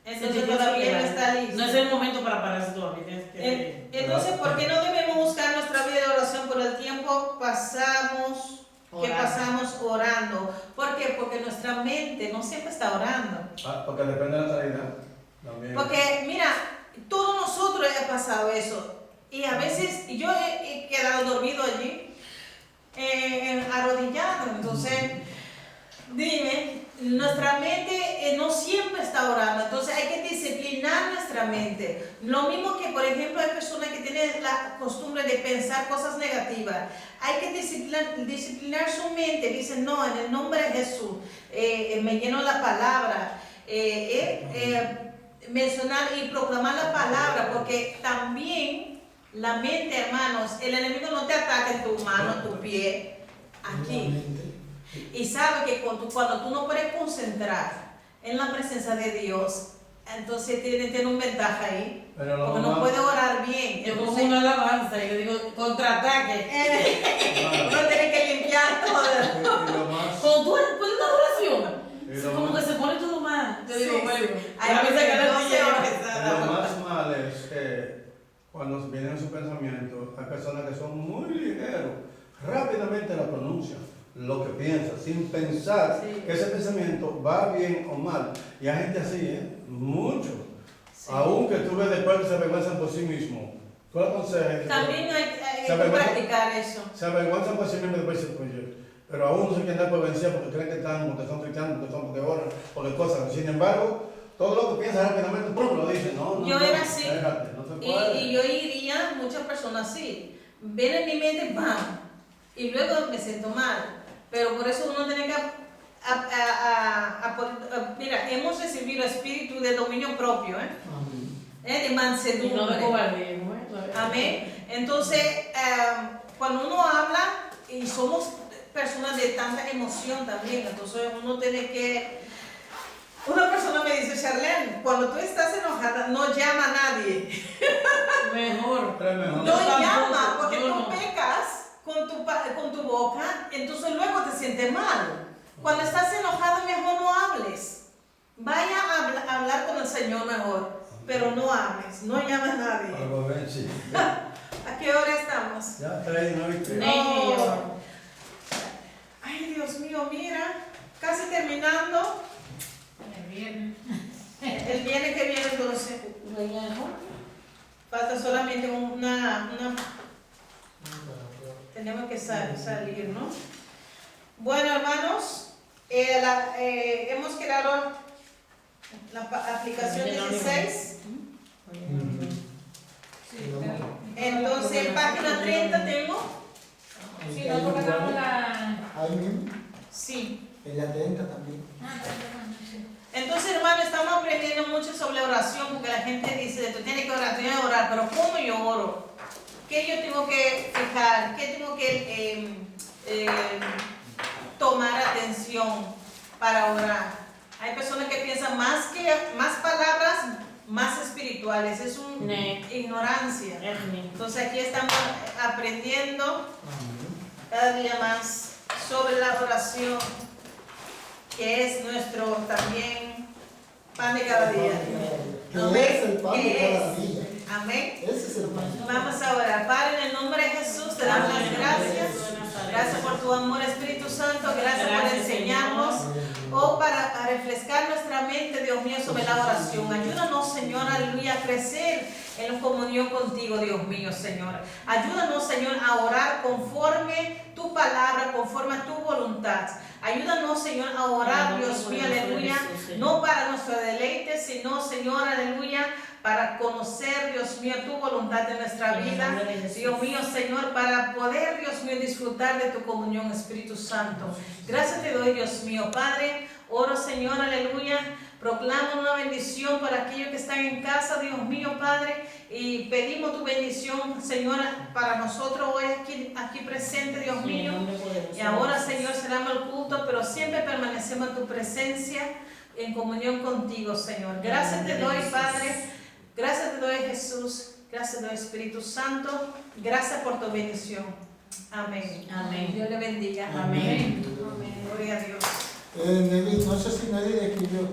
Entonces todavía no está listo. No es el momento para pararse todavía. Tienes que Entonces, ¿por qué no debemos buscar nuestra vida de oración por el tiempo que pasamos orando? ¿Por qué? Porque nuestra mente no siempre está orando. Porque depende de la calidad. También. Porque, mira, todos nosotros hemos pasado eso. Y a veces yo he quedado dormido allí, arrodillado. Entonces, dime, nuestra mente no siempre está orando. Entonces hay que disciplinar nuestra mente. Lo mismo que, por ejemplo, hay personas que tienen la costumbre de pensar cosas negativas. Hay que disciplinar su mente. Dicen, no, en el nombre de Jesús, me lleno la palabra. mencionar y proclamar la palabra, porque también la mente, hermanos, el enemigo no te ataca en tu mano, tu pie, aquí. Y sabe que cuando tú no puedes concentrar en la presencia de Dios, entonces tiene una ventaja ahí, Pero lo porque no más- puede orar bien. Yo pongo Entonces, una alabanza y yo digo, contraataque. uno tiene que limpiar todo. Y lo más- Cuando tú pones una oración, y lo como más- que se pone todo mal. Yo Sí, digo, sí. bueno, Hay déjame que sacar la 12 artillería. horas. Lo más mal es que cuando vienen sus pensamientos, hay personas que son muy ligeros, rápidamente la pronuncian, lo que piensan, sin pensar Sí. que ese pensamiento va bien o mal. Y hay gente así, mucho. Sí. Aunque tú ves después que se avergüenzan por sí mismos. Tú le aconsejas. También hay que ¿Sabe? practicar eso. Se avergüenzan por sí mismos y después dicen, pues yo. Pero aún no se quieren dar por vencidos porque creen que están, porque son cristianos, porque oran, porque cosas. Sin embargo, todo lo que piensan rápidamente, ¡pum!, lo dicen. No, Yo era así. Espérate, no se puede. Y yo iría, muchas personas así. Ven en mi mente, ¡bam! Y luego me siento mal. Pero por eso uno tiene que mira, hemos recibido espíritu de dominio propio, de Y no de mansedumbre. cobardía, ¿no? Amén. Entonces, cuando uno habla y somos personas de tanta emoción también, entonces uno tiene que... Una persona me dice, Charlene, cuando tú estás enojada, no llama a nadie. Mejor. Pero es mejor. No tampoco, llama, porque yo tú no. pecas con tu boca, entonces luego te sientes mal. Cuando estás enojado, mejor no hables. Vaya a hablar con el Señor mejor, pero no hables, no llames a nadie. Algo ven, sí. ¿A qué hora estamos? Ya, 3:09. No. Ay, Dios mío, mira, casi terminando. El viernes. El viernes que viene, entonces, falta solamente una tenemos que salir, ¿no? Bueno, hermanos, hemos creado la aplicación 16. Entonces, página 30 tengo. Sí, nosotros pagamos la... Ahí mismo, Sí. en la 30 también. Entonces, hermano, estamos aprendiendo mucho sobre oración, porque la gente dice, tú tienes que orar, pero ¿cómo yo oro? ¿Qué yo tengo que fijar? ¿Qué tengo que tomar atención para orar? Hay personas que piensan más palabras, más espirituales. Es una ignorancia. Entonces aquí estamos aprendiendo cada día más sobre la oración, que es nuestro también pan de cada día. Que es el pan de cada día. Amén. Ese es el pan. Vamos a orar. Padre, en el nombre de Jesús, te damos las gracias. Gracias por tu amor, Espíritu Santo. Gracias por enseñarnos. Oh, para refrescar nuestra mente, Dios mío, sobre la oración. Ayúdanos, Señor, aleluya, a crecer en comunión contigo, Dios mío, Señor. Ayúdanos, Señor, a orar conforme tu palabra, conforme a tu voluntad. Ayúdanos, Señor, a orar, Dios mío, aleluya, no para nuestro deleite, sino, Señor, aleluya, para conocer, Dios mío, tu voluntad en nuestra vida. Dios mío, Señor, para poder, Dios mío, disfrutar de tu comunión, Espíritu Santo. Gracias te doy, Dios mío, Padre. Oro, Señor, aleluya. Proclamo una bendición para aquellos que están en casa, Dios mío, Padre. Y pedimos tu bendición, Señor, para nosotros hoy aquí presente, Dios mío. Y ahora, Señor, cerramos el culto, pero siempre permanecemos en tu presencia, en comunión contigo, Señor. Gracias te doy, Padre. Gracias te doy, Jesús. Gracias te doy, Espíritu Santo. Gracias por tu bendición. Amén. Amén. Dios le bendiga. Amén. Amén. Gloria a Dios. Nelly, no sé si nadie escribió.